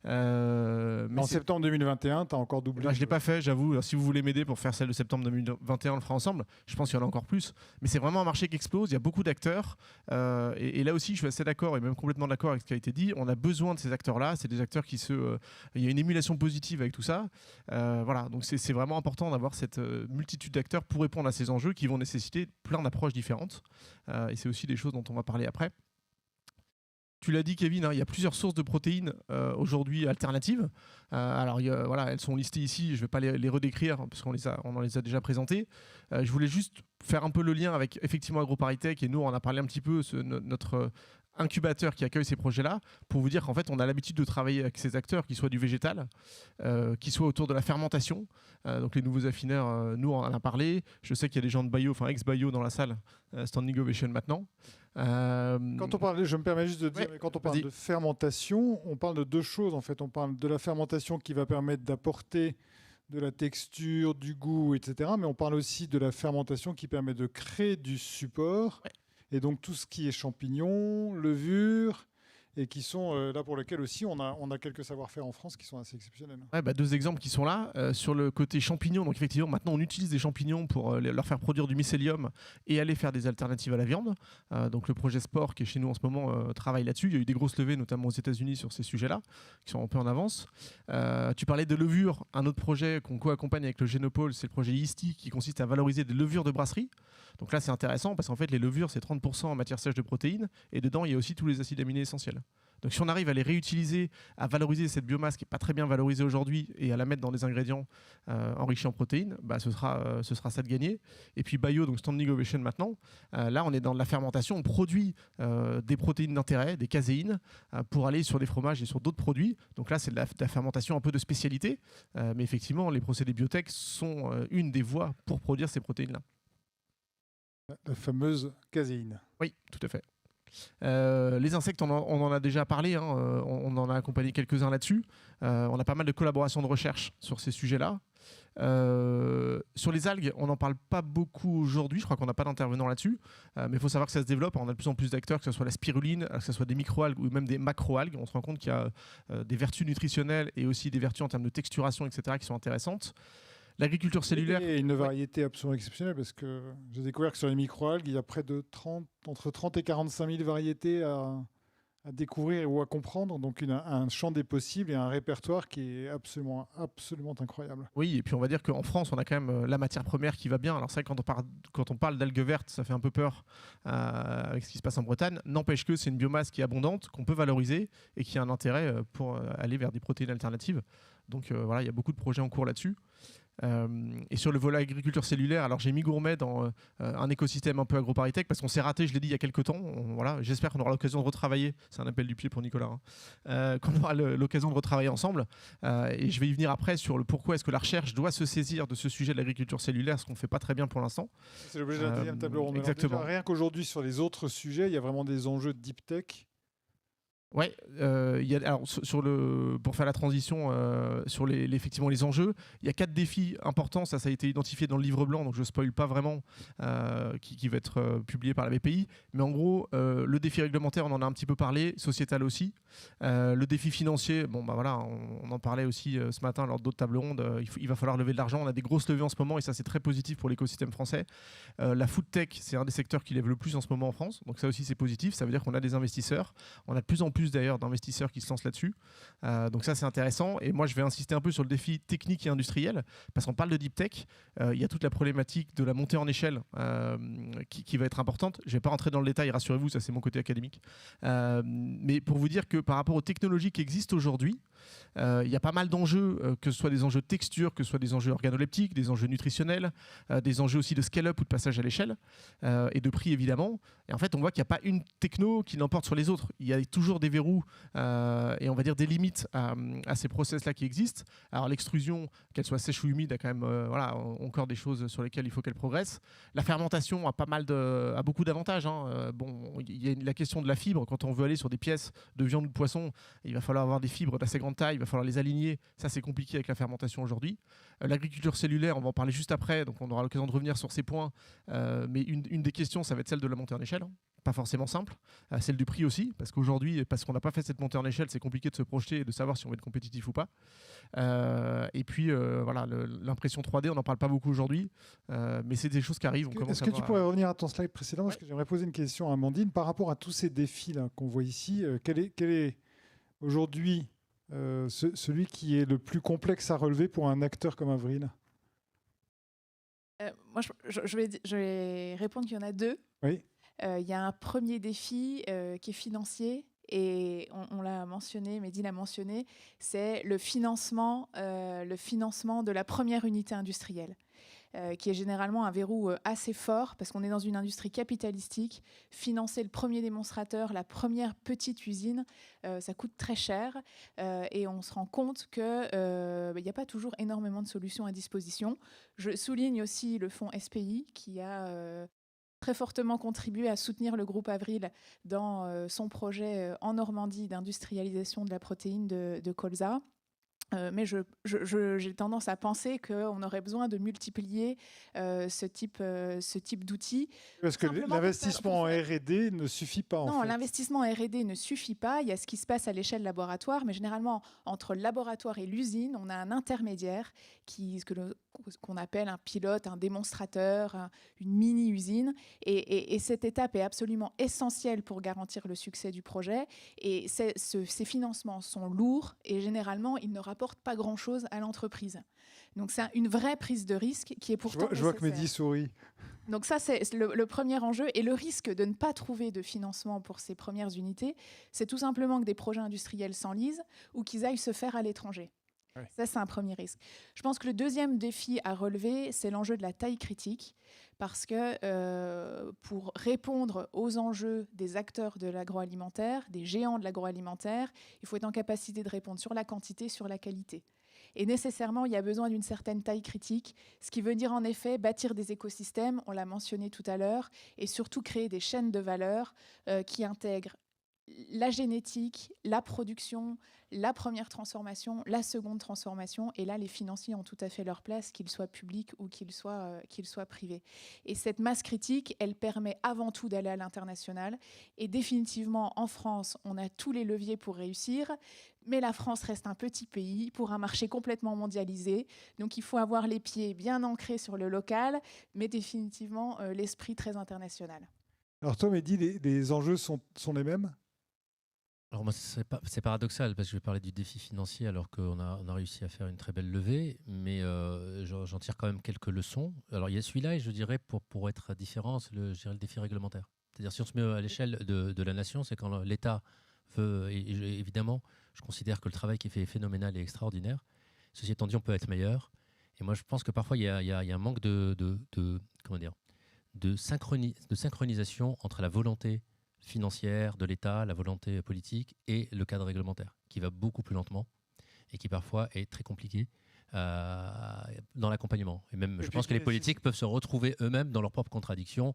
Mais en septembre 2021, tu as encore doublé. Je ne l'ai pas fait, j'avoue. Alors, si vous voulez m'aider pour faire celle de septembre 2021, on le fera ensemble. Je pense qu'il y en a encore plus. Mais c'est vraiment un marché qui explose. Il y a beaucoup d'acteurs. Et là aussi, je suis assez d'accord et même complètement d'accord avec ce qui a été dit. On a besoin de ces acteurs-là. C'est des acteurs qui il y a une émulation positive avec tout ça. Voilà. Donc c'est vraiment important d'avoir cette multitude d'acteurs pour répondre à ces enjeux qui vont nécessiter plein d'approches différentes. Et c'est aussi des choses dont on va parler après. Tu l'as dit, Kevin, hein, il y a plusieurs sources de protéines aujourd'hui alternatives. Alors, voilà, elles sont listées ici. Je ne vais pas les redécrire parce qu'on en les a déjà présentées. Je voulais juste faire un peu le lien avec effectivement AgroParisTech et nous, on en a parlé un petit peu, notre incubateur qui accueille ces projets-là, pour vous dire qu'en fait, on a l'habitude de travailler avec ces acteurs, qui soient du végétal, qui soient autour de la fermentation. Donc les nouveaux affineurs, nous, on en a parlé. Je sais qu'il y a des gens de Bio, enfin ex-Bio dans la salle, Standing Ovation maintenant. Quand on parle, je me permets juste de dire, mais quand on parle de fermentation, on parle de deux choses en fait. On parle de la fermentation qui va permettre d'apporter de la texture, du goût, etc. Mais on parle aussi de la fermentation qui permet de créer du support. Ouais. Et donc tout ce qui est champignons, levures, et qui sont là pour lesquels aussi on a quelques savoir-faire en France qui sont assez exceptionnels. Ouais, deux exemples qui sont là. Sur le côté champignons, donc effectivement maintenant on utilise des champignons pour leur faire produire du mycélium et aller faire des alternatives à la viande. Donc le projet Sport qui est chez nous en ce moment travaille là-dessus. Il y a eu des grosses levées notamment aux États-Unis sur ces sujets-là qui sont un peu en avance. Tu parlais de levures, un autre projet qu'on co-accompagne avec le Génopôle, c'est le projet Yeasty qui consiste à valoriser des levures de brasserie. Donc là c'est intéressant parce qu'en fait les levures c'est 30% en matière sèche de protéines et dedans il y a aussi tous les acides aminés essentiels. Donc si on arrive à les réutiliser, à valoriser cette biomasse qui n'est pas très bien valorisée aujourd'hui et à la mettre dans des ingrédients enrichis en protéines, ce sera ça de gagner. Et puis Bio, donc Standing Ovation maintenant, là on est dans de la fermentation, on produit des protéines d'intérêt, des caséines, pour aller sur des fromages et sur d'autres produits. Donc là c'est de la fermentation un peu de spécialité, mais effectivement les procédés biotech sont une des voies pour produire ces protéines-là. La fameuse caséine. Oui, tout à fait. Les insectes, on en a déjà parlé, hein, on en a accompagné quelques-uns là-dessus. On a pas mal de collaborations de recherche sur ces sujets-là. Sur les algues, on n'en parle pas beaucoup aujourd'hui, je crois qu'on n'a pas d'intervenants là-dessus, mais il faut savoir que ça se développe, on a de plus en plus d'acteurs, que ce soit la spiruline, que ce soit des microalgues ou même des macroalgues. On se rend compte qu'il y a des vertus nutritionnelles et aussi des vertus en termes de texturation, etc., qui sont intéressantes. L'agriculture cellulaire... Et une variété absolument exceptionnelle, parce que j'ai découvert que sur les microalgues, il y a près de entre 30 et 45 000 variétés à découvrir ou à comprendre, donc un champ des possibles et un répertoire qui est absolument incroyable. Oui, et puis on va dire qu'en France, on a quand même la matière première qui va bien. Alors c'est vrai que quand on parle d'algues vertes, ça fait un peu peur avec ce qui se passe en Bretagne. N'empêche que c'est une biomasse qui est abondante, qu'on peut valoriser et qui a un intérêt pour aller vers des protéines alternatives. Donc voilà, il y a beaucoup de projets en cours là-dessus. Et sur le volet agriculture cellulaire, alors j'ai mis Gourmet dans un écosystème un peu agroparitech parce qu'on s'est raté, je l'ai dit il y a quelques temps. Voilà, j'espère qu'on aura l'occasion de retravailler. C'est un appel du pied pour Nicolas. Qu'on aura l'occasion de retravailler ensemble. Et je vais y venir après sur le pourquoi est-ce que la recherche doit se saisir de ce sujet de l'agriculture cellulaire, ce qu'on ne fait pas très bien pour l'instant. C'est l'objet d'un deuxième tableau rond. Exactement. Déjà, rien qu'aujourd'hui sur les autres sujets, il y a vraiment des enjeux de deep tech. Ouais, alors pour faire la transition sur effectivement les enjeux, il y a 4 défis importants. Ça a été identifié dans le livre blanc, donc je ne spoil pas vraiment, qui va être publié par la BPI. Mais en gros, le défi réglementaire, on en a un petit peu parlé, sociétal aussi. Le défi financier, bon, bah voilà, on en parlait aussi ce matin lors d'autres tables rondes. Il va falloir lever de l'argent. On a des grosses levées en ce moment et ça, c'est très positif pour l'écosystème français. La food tech, c'est un des secteurs qui lève le plus en ce moment en France. Donc ça aussi, c'est positif. Ça veut dire qu'on a des investisseurs. On a de plus en plus d'ailleurs d'investisseurs qui se lancent là-dessus. Donc ça, c'est intéressant. Et moi, je vais insister un peu sur le défi technique et industriel, parce qu'on parle de deep tech. Il y a toute la problématique de la montée en échelle qui va être importante. Je ne vais pas rentrer dans le détail, rassurez-vous, ça c'est mon côté académique. Mais pour vous dire que par rapport aux technologies qui existent aujourd'hui, il y a pas mal d'enjeux, que ce soit des enjeux de texture, que ce soit des enjeux organoleptiques, des enjeux nutritionnels, des enjeux aussi de scale-up ou de passage à l'échelle, et de prix évidemment. Et en fait, on voit qu'il n'y a pas une techno qui l'emporte sur les autres. Il y a toujours des verrous et on va dire des limites à ces process-là qui existent. Alors l'extrusion, qu'elle soit sèche ou humide, a quand même encore des choses sur lesquelles il faut qu'elle progresse. La fermentation a beaucoup d'avantages. Bon, il y a la question de la fibre. Quand on veut aller sur des pièces de viande ou de poisson, il va falloir avoir des fibres d'assez grande taille, il va falloir les aligner. Ça, c'est compliqué avec la fermentation aujourd'hui. L'agriculture cellulaire, on va en parler juste après, donc on aura l'occasion de revenir sur ces points. Mais une des questions, ça va être celle de la montée en échelle. Pas forcément simple. Celle du prix aussi, parce qu'aujourd'hui, parce qu'on n'a pas fait cette montée en échelle, c'est compliqué de se projeter et de savoir si on va être compétitif ou pas. Et puis, voilà, l'impression 3D, on n'en parle pas beaucoup aujourd'hui, mais c'est des choses qui arrivent. Est-ce que tu pourrais revenir à ton slide précédent, parce que j'aimerais poser une question à Amandine par rapport à tous ces défis là qu'on voit ici. Quel est aujourd'hui celui qui est le plus complexe à relever pour un acteur comme Avril? Moi, je vais répondre qu'il y en a 2. Oui. Il y a un premier défi qui est financier, et on l'a mentionné, Mehdi l'a mentionné, c'est le financement de la première unité industrielle, qui est généralement un verrou assez fort, parce qu'on est dans une industrie capitalistique. Financer le premier démonstrateur, la première petite usine, ça coûte très cher, et on se rend compte qu'il n'y a pas toujours énormément de solutions à disposition. Je souligne aussi le fonds SPI qui a très fortement contribué à soutenir le groupe Avril dans son projet en Normandie d'industrialisation de la protéine de colza. Mais j'ai tendance à penser qu'on aurait besoin de multiplier ce type d'outils. Parce que l'investissement en R&D ne suffit pas. Non, l'investissement en R&D ne suffit pas. Il y a ce qui se passe à l'échelle laboratoire, mais généralement, entre le laboratoire et l'usine, on a un intermédiaire qu'on appelle un pilote, un démonstrateur, une mini-usine. Et cette étape est absolument essentielle pour garantir le succès du projet. Et ces financements sont lourds et généralement, ils ne rapportent pas grand-chose à l'entreprise. Donc c'est une vraie prise de risque qui est pourtant je vois que Mehdi sourit. Donc ça, c'est le premier enjeu. Et le risque de ne pas trouver de financement pour ces premières unités, c'est tout simplement que des projets industriels s'enlisent ou qu'ils aillent se faire à l'étranger. Ouais. Ça, c'est un premier risque. Je pense que le deuxième défi à relever, c'est l'enjeu de la taille critique. Parce que pour répondre aux enjeux des acteurs de l'agroalimentaire, des géants de l'agroalimentaire, il faut être en capacité de répondre sur la quantité, sur la qualité. Et nécessairement, il y a besoin d'une certaine taille critique, ce qui veut dire en effet bâtir des écosystèmes, on l'a mentionné tout à l'heure, et surtout créer des chaînes de valeur qui intègrent la génétique, la production, la première transformation, la seconde transformation. Et là, les financiers ont tout à fait leur place, qu'ils soient publics ou qu'ils soient privés. Et cette masse critique, elle permet avant tout d'aller à l'international. Et définitivement, en France, on a tous les leviers pour réussir. Mais la France reste un petit pays pour un marché complètement mondialisé. Donc, il faut avoir les pieds bien ancrés sur le local, mais définitivement l'esprit très international. Alors toi, Mehdi, les enjeux sont les mêmes ? Alors moi, c'est paradoxal parce que je vais parler du défi financier alors qu'on a réussi à faire une très belle levée, mais j'en tire quand même quelques leçons. Alors il y a celui-là et je dirais pour être différent, c'est je dirais le défi réglementaire. C'est-à-dire si on se met à l'échelle de la nation, c'est quand l'État veut, et évidemment, je considère que le travail qui est fait est phénoménal et extraordinaire. Ceci étant dit, on peut être meilleur. Et moi, je pense que parfois, il y a un manque de synchronisation entre la volonté financière de l'État, la volonté politique et le cadre réglementaire, qui va beaucoup plus lentement et qui parfois est très compliqué dans l'accompagnement. Et même, je pense que les politiques peuvent se retrouver eux-mêmes dans leurs propres contradictions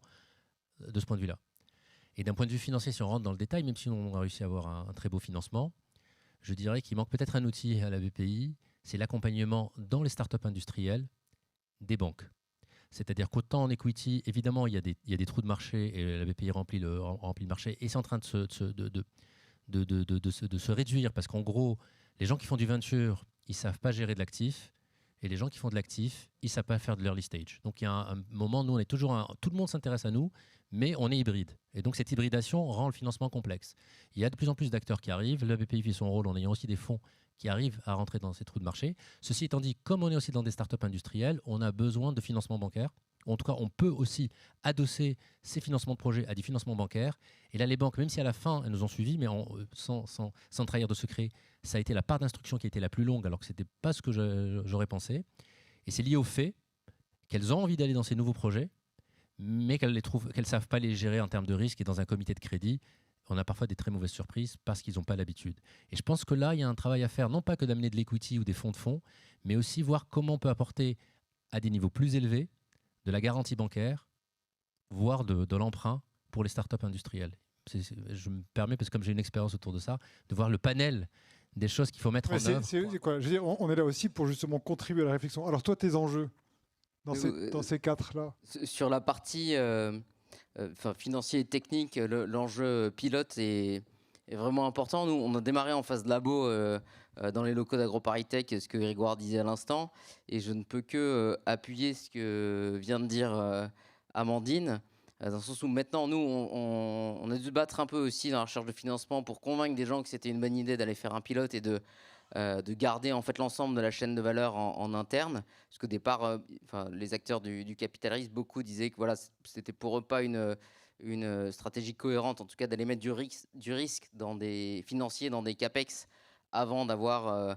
de ce point de vue-là. Et d'un point de vue financier, si on rentre dans le détail, même si on a réussi à avoir un très beau financement, je dirais qu'il manque peut-être un outil à la BPI, c'est l'accompagnement dans les startups industrielles des banques. C'est-à-dire qu'autant en equity, évidemment, il y a des trous de marché et la BPI remplit le marché et c'est en train de se réduire parce qu'en gros, les gens qui font du venture, ils ne savent pas gérer de l'actif et les gens qui font de l'actif, ils ne savent pas faire de l'early stage. Donc il y a un moment, nous, on est toujours tout le monde s'intéresse à nous, mais on est hybride. Et donc cette hybridation rend le financement complexe. Il y a de plus en plus d'acteurs qui arrivent. La BPI fait son rôle en ayant aussi des fonds qui arrivent à rentrer dans ces trous de marché. Ceci étant dit, comme on est aussi dans des startups industrielles, on a besoin de financement bancaire. En tout cas, on peut aussi adosser ces financements de projets à des financements bancaires. Et là, les banques, même si à la fin, elles nous ont suivis, mais sans trahir de secret, ça a été la part d'instruction qui a été la plus longue, alors que ce n'était pas ce que j'aurais pensé. Et c'est lié au fait qu'elles ont envie d'aller dans ces nouveaux projets, mais qu'elles ne savent pas les gérer en termes de risque. Et dans un comité de crédit, on a parfois des très mauvaises surprises parce qu'ils n'ont pas l'habitude. Et je pense que là, il y a un travail à faire, non pas que d'amener de l'equity ou des fonds de fonds, mais aussi voir comment on peut apporter à des niveaux plus élevés de la garantie bancaire, voire de l'emprunt pour les startups industrielles. Je me permets, parce que comme j'ai une expérience autour de ça, de voir le panel des choses qu'il faut mettre en œuvre. C'est quoi ? Je veux dire, on est là aussi pour justement contribuer à la réflexion. Alors toi, tes enjeux dans ces quatre-là ? Sur la partie financier et technique, l'enjeu pilote est vraiment important. Nous, on a démarré en phase labo dans les locaux d'AgroParisTech, ce que Grégoire disait à l'instant, et je ne peux que appuyer ce que vient de dire Amandine, dans le sens où maintenant, nous, on a dû se battre un peu aussi dans la recherche de financement pour convaincre des gens que c'était une bonne idée d'aller faire un pilote et de garder en fait l'ensemble de la chaîne de valeur en interne, parce qu'au départ, les acteurs du capital risque, beaucoup disaient que voilà, c'était pour eux pas une stratégie cohérente, en tout cas d'aller mettre du risque dans des financiers, dans des capex, avant d'avoir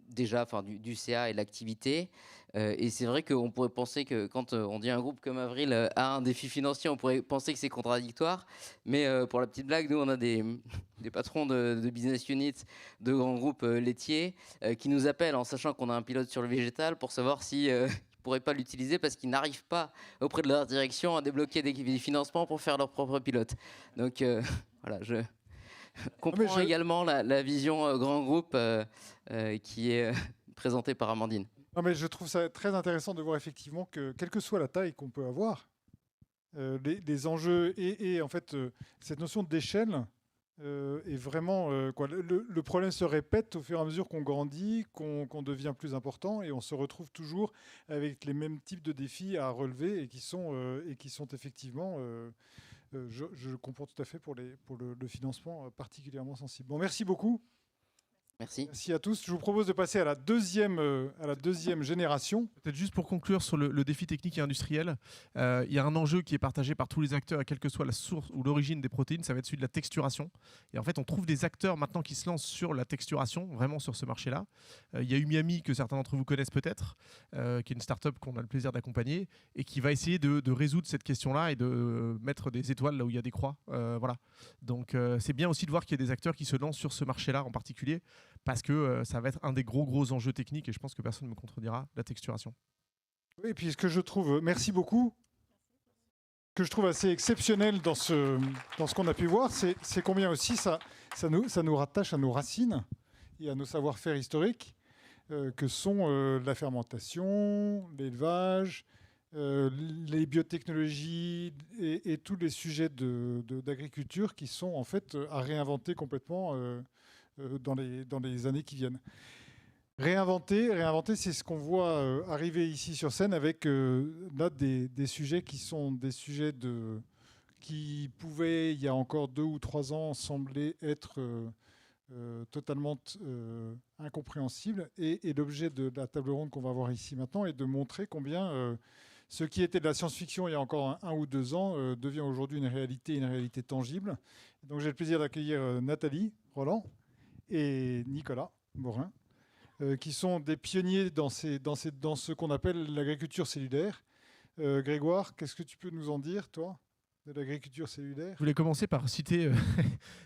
déjà du CA et l'activité. Et c'est vrai qu'on pourrait penser que quand on dit un groupe comme Avril a un défi financier, on pourrait penser que c'est contradictoire. Mais pour la petite blague, nous, on a des patrons de business units de grands groupes laitiers qui nous appellent en sachant qu'on a un pilote sur le végétal pour savoir si... ils ne pourraient pas l'utiliser parce qu'ils n'arrivent pas auprès de leur direction à débloquer des financements pour faire leur propre pilote. Donc voilà, je comprends également la vision grand groupe qui est présentée par Amandine. Non, mais je trouve ça très intéressant de voir effectivement que, quelle que soit la taille qu'on peut avoir, les enjeux et en fait cette notion d'échelle est vraiment le problème se répète au fur et à mesure qu'on grandit, qu'on devient plus important et on se retrouve toujours avec les mêmes types de défis à relever et qui sont effectivement je comprends tout à fait pour le financement particulièrement sensible. Bon, merci beaucoup. Merci à tous. Je vous propose de passer à la deuxième génération. Peut-être juste pour conclure sur le défi technique et industriel, il y a un enjeu qui est partagé par tous les acteurs, quelle que soit la source ou l'origine des protéines, ça va être celui de la texturation. Et en fait, on trouve des acteurs maintenant qui se lancent sur la texturation, vraiment sur ce marché-là. Il y a Umiami, que certains d'entre vous connaissent peut-être, qui est une start-up qu'on a le plaisir d'accompagner et qui va essayer de résoudre cette question-là et de mettre des étoiles là où il y a des croix. Voilà. Donc, c'est bien aussi de voir qu'il y a des acteurs qui se lancent sur ce marché-là en particulier, parce que ça va être un des gros enjeux techniques, et je pense que personne ne me contredira, la texturation. Oui, et puis ce que je trouve, merci beaucoup, que je trouve assez exceptionnel dans ce qu'on a pu voir, c'est combien aussi ça nous rattache à nos racines et à nos savoir-faire historiques, que sont la fermentation, l'élevage, les biotechnologies et tous les sujets d'agriculture qui sont en fait à réinventer complètement dans les années qui viennent. Réinventer, c'est ce qu'on voit arriver ici sur scène avec là des sujets qui sont des sujets qui pouvaient, il y a encore 2 ou 3 ans, sembler être totalement incompréhensibles. Et l'objet de la table ronde qu'on va voir ici maintenant est de montrer combien ce qui était de la science-fiction il y a encore 1 ou 2 ans devient aujourd'hui une réalité tangible. Donc j'ai le plaisir d'accueillir Nathalie Roland et Nicolas Morin, qui sont des pionniers dans ce qu'on appelle l'agriculture cellulaire. Grégoire, qu'est-ce que tu peux nous en dire, toi, de l'agriculture cellulaire? Je voulais commencer par citer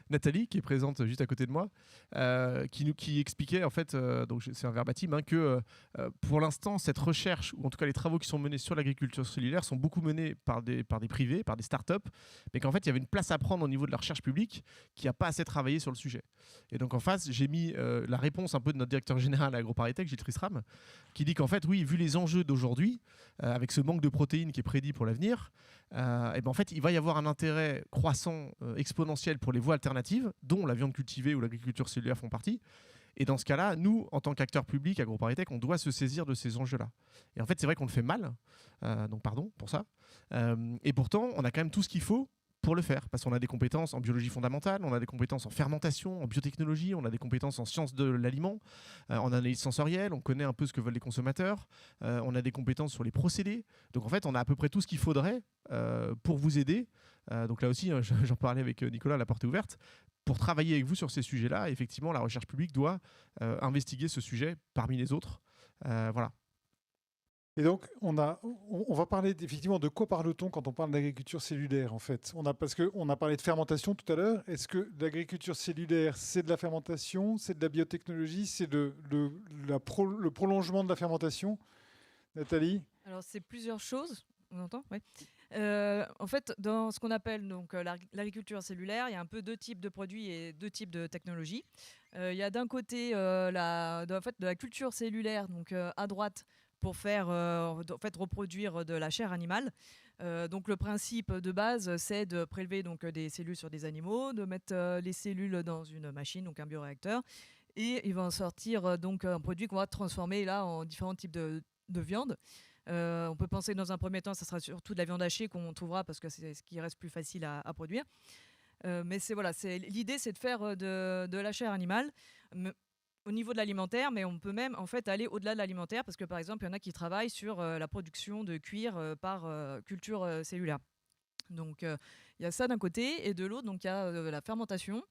Nathalie, qui est présente juste à côté de moi, qui expliquait, en fait, donc c'est un verbatim, hein, que pour l'instant, cette recherche, ou en tout cas les travaux qui sont menés sur l'agriculture cellulaire, sont beaucoup menés par des privés, par des startups, mais qu'en fait, il y avait une place à prendre au niveau de la recherche publique qui n'a pas assez travaillé sur le sujet. Et donc en face, j'ai mis la réponse un peu de notre directeur général à AgroParisTech, Gilles Tristram, qui dit qu'en fait, oui, vu les enjeux d'aujourd'hui, avec ce manque de protéines qui est prédit pour l'avenir, et ben en fait, il va y avoir un intérêt croissant, exponentiel pour les voies alternatives, dont la viande cultivée ou l'agriculture cellulaire font partie. Et dans ce cas-là, nous, en tant qu'acteurs publics, AgroParisTech, on doit se saisir de ces enjeux-là. Et en fait, c'est vrai qu'on le fait mal, donc pardon pour ça. Et pourtant, on a quand même tout ce qu'il faut pour le faire, parce qu'on a des compétences en biologie fondamentale, on a des compétences en fermentation, en biotechnologie, on a des compétences en sciences de l'aliment, en analyse sensorielle, on connaît un peu ce que veulent les consommateurs, on a des compétences sur les procédés. Donc en fait, on a à peu près tout ce qu'il faudrait pour vous aider. Donc là aussi, j'en parlais avec Nicolas, la porte est ouverte, pour travailler avec vous sur ces sujets-là. Effectivement, la recherche publique doit investiguer ce sujet parmi les autres. Voilà. Et donc, on va parler effectivement de quoi parle-t-on quand on parle d'agriculture cellulaire, en fait. Parce qu'on a parlé de fermentation tout à l'heure. Est-ce que l'agriculture cellulaire, c'est de la fermentation, c'est de la biotechnologie, c'est le prolongement de la fermentation? Nathalie? Alors, c'est plusieurs choses. On entend? Oui. En fait, dans ce qu'on appelle donc l'agriculture cellulaire, il y a un peu 2 types de produits et 2 types de technologies. Il y a d'un côté de la culture cellulaire, donc à droite, pour faire reproduire de la chair animale. Donc le principe de base, c'est de prélever donc des cellules sur des animaux, de mettre les cellules dans une machine, donc un bioréacteur, et il va en sortir donc un produit qu'on va transformer là en différents types de viande. On peut penser que dans un premier temps, ça sera surtout de la viande hachée qu'on trouvera parce que c'est ce qui reste plus facile à produire. Mais l'idée, c'est de faire de la chair animale au niveau de l'alimentaire, mais on peut même en fait aller au-delà de l'alimentaire parce que par exemple, il y en a qui travaillent sur la production de cuir par culture cellulaire. Donc il y a ça d'un côté, et de l'autre, donc il y a la fermentation.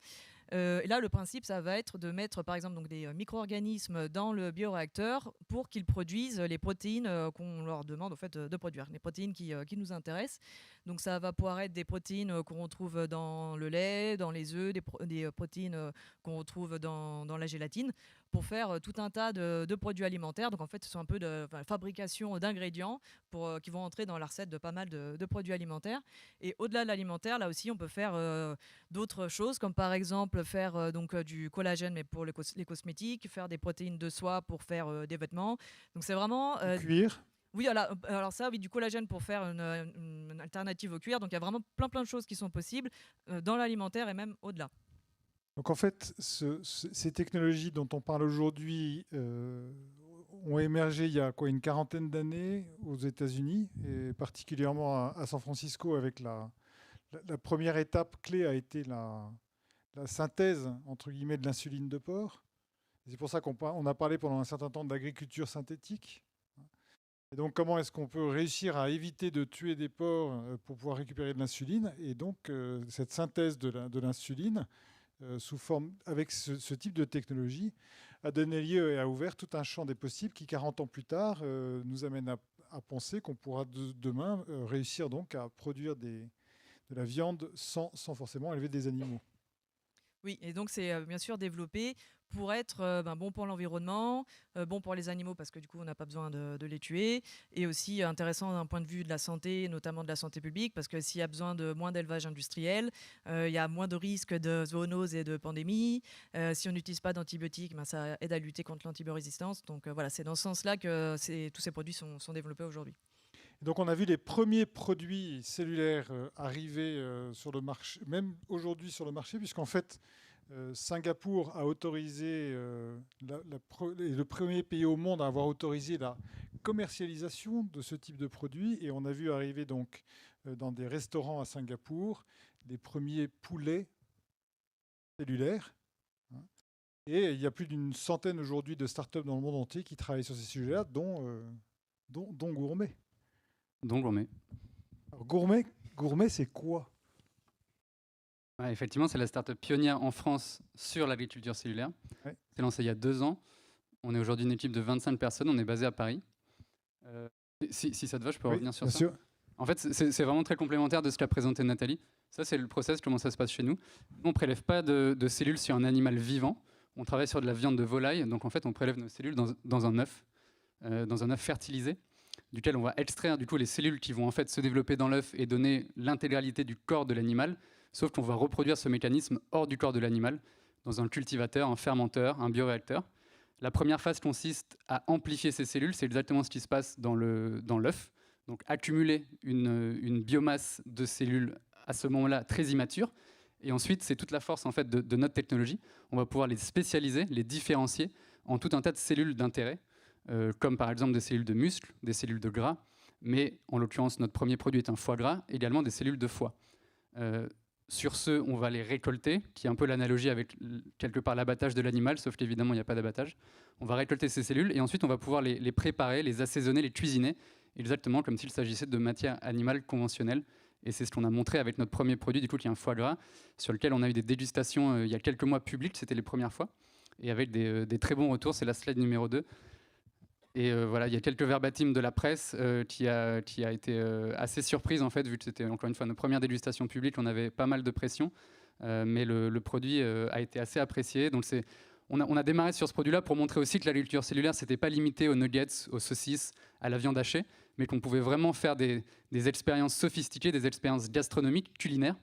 Et là, le principe, ça va être de mettre, par exemple, donc, des micro-organismes dans le bioréacteur pour qu'ils produisent les protéines qu'on leur demande en fait, de produire, les protéines qui nous intéressent. Donc ça va pouvoir être des protéines qu'on retrouve dans le lait, dans les œufs, des protéines qu'on retrouve dans la gélatine, pour faire tout un tas de produits alimentaires. Donc en fait, ce sont un peu de fabrication d'ingrédients qui vont entrer dans la recette de pas mal de produits alimentaires. Et au-delà de l'alimentaire, là aussi, on peut faire d'autres choses, comme par exemple faire du collagène, mais pour les cosmétiques, faire des protéines de soie pour faire des vêtements. Donc c'est vraiment... Cuir. Oui, alors ça, oui, du collagène pour faire une alternative au cuir. Donc il y a vraiment plein de choses qui sont possibles dans l'alimentaire et même au-delà. Donc en fait, ces technologies dont on parle aujourd'hui ont émergé il y a une quarantaine d'années aux États-Unis, et particulièrement à San Francisco, avec la première étape clé a été la synthèse, entre guillemets, de l'insuline de porc. C'est pour ça qu'on a parlé pendant un certain temps d'agriculture synthétique. Et donc, comment est-ce qu'on peut réussir à éviter de tuer des porcs pour pouvoir récupérer de l'insuline? Et donc, cette synthèse de l'insuline, sous forme, avec ce type de technologie, a donné lieu et a ouvert tout un champ des possibles qui, 40 ans plus tard, nous amène à penser qu'on pourra demain réussir donc à produire de la viande sans forcément élever des animaux. Oui, et donc c'est bien sûr développé pour être bon pour l'environnement, bon pour les animaux parce que du coup on n'a pas besoin de les tuer, et aussi intéressant d'un point de vue de la santé, notamment de la santé publique, parce que s'il y a besoin de moins d'élevage industriel, il y a moins de risques de zoonoses et de pandémies. Si on n'utilise pas d'antibiotiques, ça aide à lutter contre l'antibiorésistance. Donc voilà, c'est dans ce sens-là que tous ces produits sont développés aujourd'hui. Donc on a vu les premiers produits cellulaires arriver sur le marché, même aujourd'hui sur le marché, puisqu'en fait Singapour a autorisé, est le premier pays au monde à avoir autorisé la commercialisation de ce type de produit. Et on a vu arriver donc dans des restaurants à Singapour les premiers poulets cellulaires. Et il y a plus d'une centaine aujourd'hui de startups dans le monde entier qui travaillent sur ces sujets-là, dont Gourmet. Donc Gourmet. Alors, Gourmet, c'est quoi? Ouais, effectivement, c'est la start-up pionnière en France sur l'agriculture cellulaire. Ouais. C'est lancé il y a 2 ans. On est aujourd'hui une équipe de 25 personnes. On est basé à Paris. Si ça te va, je peux revenir sur bien ça. sûr. En fait, c'est vraiment très complémentaire de ce qu'a présenté Nathalie. Ça, c'est le process, comment ça se passe chez nous. On ne prélève pas de cellules sur un animal vivant. On travaille sur de la viande de volaille. Donc, en fait, on prélève nos cellules dans un œuf fertilisé, duquel on va extraire du coup les cellules qui vont en fait se développer dans l'œuf et donner l'intégralité du corps de l'animal, sauf qu'on va reproduire ce mécanisme hors du corps de l'animal, dans un cultivateur, un fermenteur, un bioréacteur. La première phase consiste à amplifier ces cellules, c'est exactement ce qui se passe dans l'œuf, donc accumuler une biomasse de cellules à ce moment-là très immature, et ensuite c'est toute la force en fait de notre technologie, on va pouvoir les spécialiser, les différencier en tout un tas de cellules d'intérêt, comme par exemple des cellules de muscles, des cellules de gras, mais en l'occurrence notre premier produit est un foie gras, également des cellules de foie. Sur ce, on va les récolter, qui est un peu l'analogie avec quelque part l'abattage de l'animal, sauf qu'évidemment il n'y a pas d'abattage. On va récolter ces cellules et ensuite on va pouvoir les préparer, les assaisonner, les cuisiner, exactement comme s'il s'agissait de matière animale conventionnelle. Et c'est ce qu'on a montré avec notre premier produit, du coup, qui est un foie gras, sur lequel on a eu des dégustations il y a quelques mois publiques, c'était les premières fois, et avec des très bons retours, c'est la slide numéro 2. Et voilà, il y a quelques verbatim de la presse qui a été assez surprise, en fait, vu que c'était encore une fois nos premières dégustations publiques, on avait pas mal de pression, mais le produit a été assez apprécié. Donc on a démarré sur ce produit-là pour montrer aussi que l'agriculture cellulaire, c'était pas limité aux nuggets, aux saucisses, à la viande hachée, mais qu'on pouvait vraiment faire des expériences sophistiquées, des expériences gastronomiques, culinaires,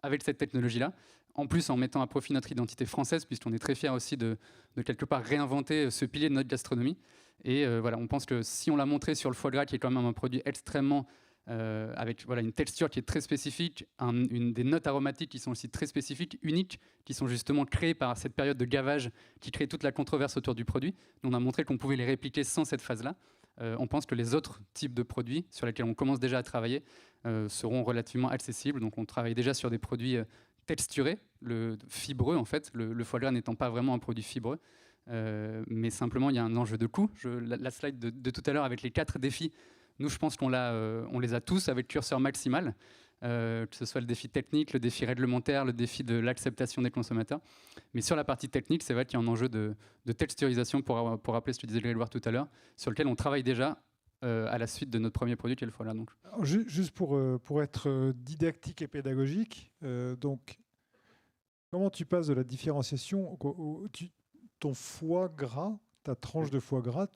avec cette technologie-là. En plus, en mettant à profit notre identité française, puisqu'on est très fiers aussi de quelque part réinventer ce pilier de notre gastronomie. Et voilà, on pense que si on l'a montré sur le foie gras, qui est quand même un produit extrêmement avec voilà, une texture qui est très spécifique, des notes aromatiques qui sont aussi très spécifiques, uniques, qui sont justement créées par cette période de gavage qui crée toute la controverse autour du produit. On a montré qu'on pouvait les répliquer sans cette phase-là. On pense que les autres types de produits sur lesquels on commence déjà à travailler seront relativement accessibles. Donc on travaille déjà sur des produits texturés, fibreux en fait, le foie gras n'étant pas vraiment un produit fibreux. Mais simplement, il y a un enjeu de coût. La slide de tout à l'heure avec les 4 défis, nous, je pense qu'on les a tous avec curseur maximal, que ce soit le défi technique, le défi réglementaire, le défi de l'acceptation des consommateurs. Mais sur la partie technique, c'est vrai qu'il y a un enjeu de texturisation, pour rappeler ce que disait Grégoire tout à l'heure, sur lequel on travaille déjà à la suite de notre premier produit qui est le foie gras. Donc. Juste pour être didactique et pédagogique, donc, comment tu passes de la différenciation ton foie gras, ta tranche de foie gras,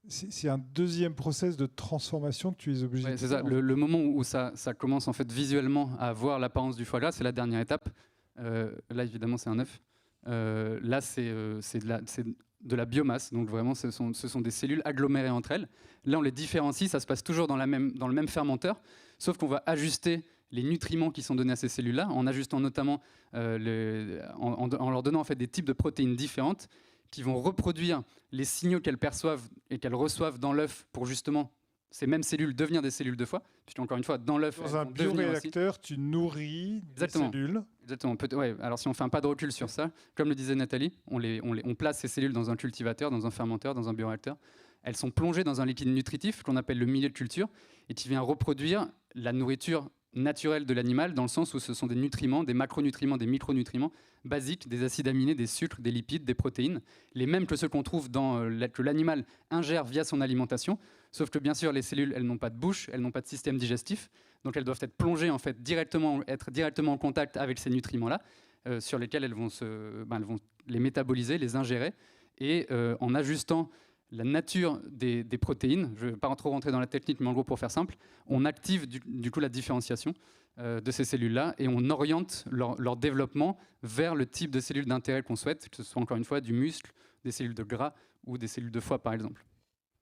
c'est un deuxième process de transformation que tu es obligé de faire. C'est ça. Le moment où ça commence en fait visuellement à voir l'apparence du foie gras, c'est la dernière étape. Là, évidemment, c'est un œuf. Là, c'est de la biomasse. Donc vraiment, ce sont des cellules agglomérées entre elles. Là, on les différencie. Ça se passe toujours dans le même fermenteur, sauf qu'on va ajuster les nutriments qui sont donnés à ces cellules-là, en ajustant notamment, en leur donnant en fait des types de protéines différentes qui vont reproduire les signaux qu'elles perçoivent et qu'elles reçoivent dans l'œuf pour justement ces mêmes cellules devenir des cellules de foie. Puisqu'encore une fois, dans l'œuf, dans un bioréacteur, tu nourris des cellules. Exactement. Ouais. Alors si on fait un pas de recul sur ça, comme le disait Nathalie, on place ces cellules dans un cultivateur, dans un fermenteur, dans un bioréacteur. Elles sont plongées dans un liquide nutritif qu'on appelle le milieu de culture et qui vient reproduire la nourriture naturelle de l'animal, dans le sens où ce sont des nutriments, des macronutriments, des micronutriments basiques, des acides aminés, des sucres, des lipides, des protéines, les mêmes que ceux qu'on trouve que l'animal ingère via son alimentation, sauf que bien sûr les cellules, elles n'ont pas de bouche, elles n'ont pas de système digestif, donc elles doivent être plongées en fait être directement en contact avec ces nutriments-là. sur lesquelles elles vont les métaboliser, les ingérer, et en ajustant la nature des protéines, je ne vais pas trop rentrer dans la technique, mais en gros pour faire simple, on active du coup la différenciation de ces cellules-là et on oriente leur développement vers le type de cellules d'intérêt qu'on souhaite, que ce soit encore une fois du muscle, des cellules de gras ou des cellules de foie par exemple.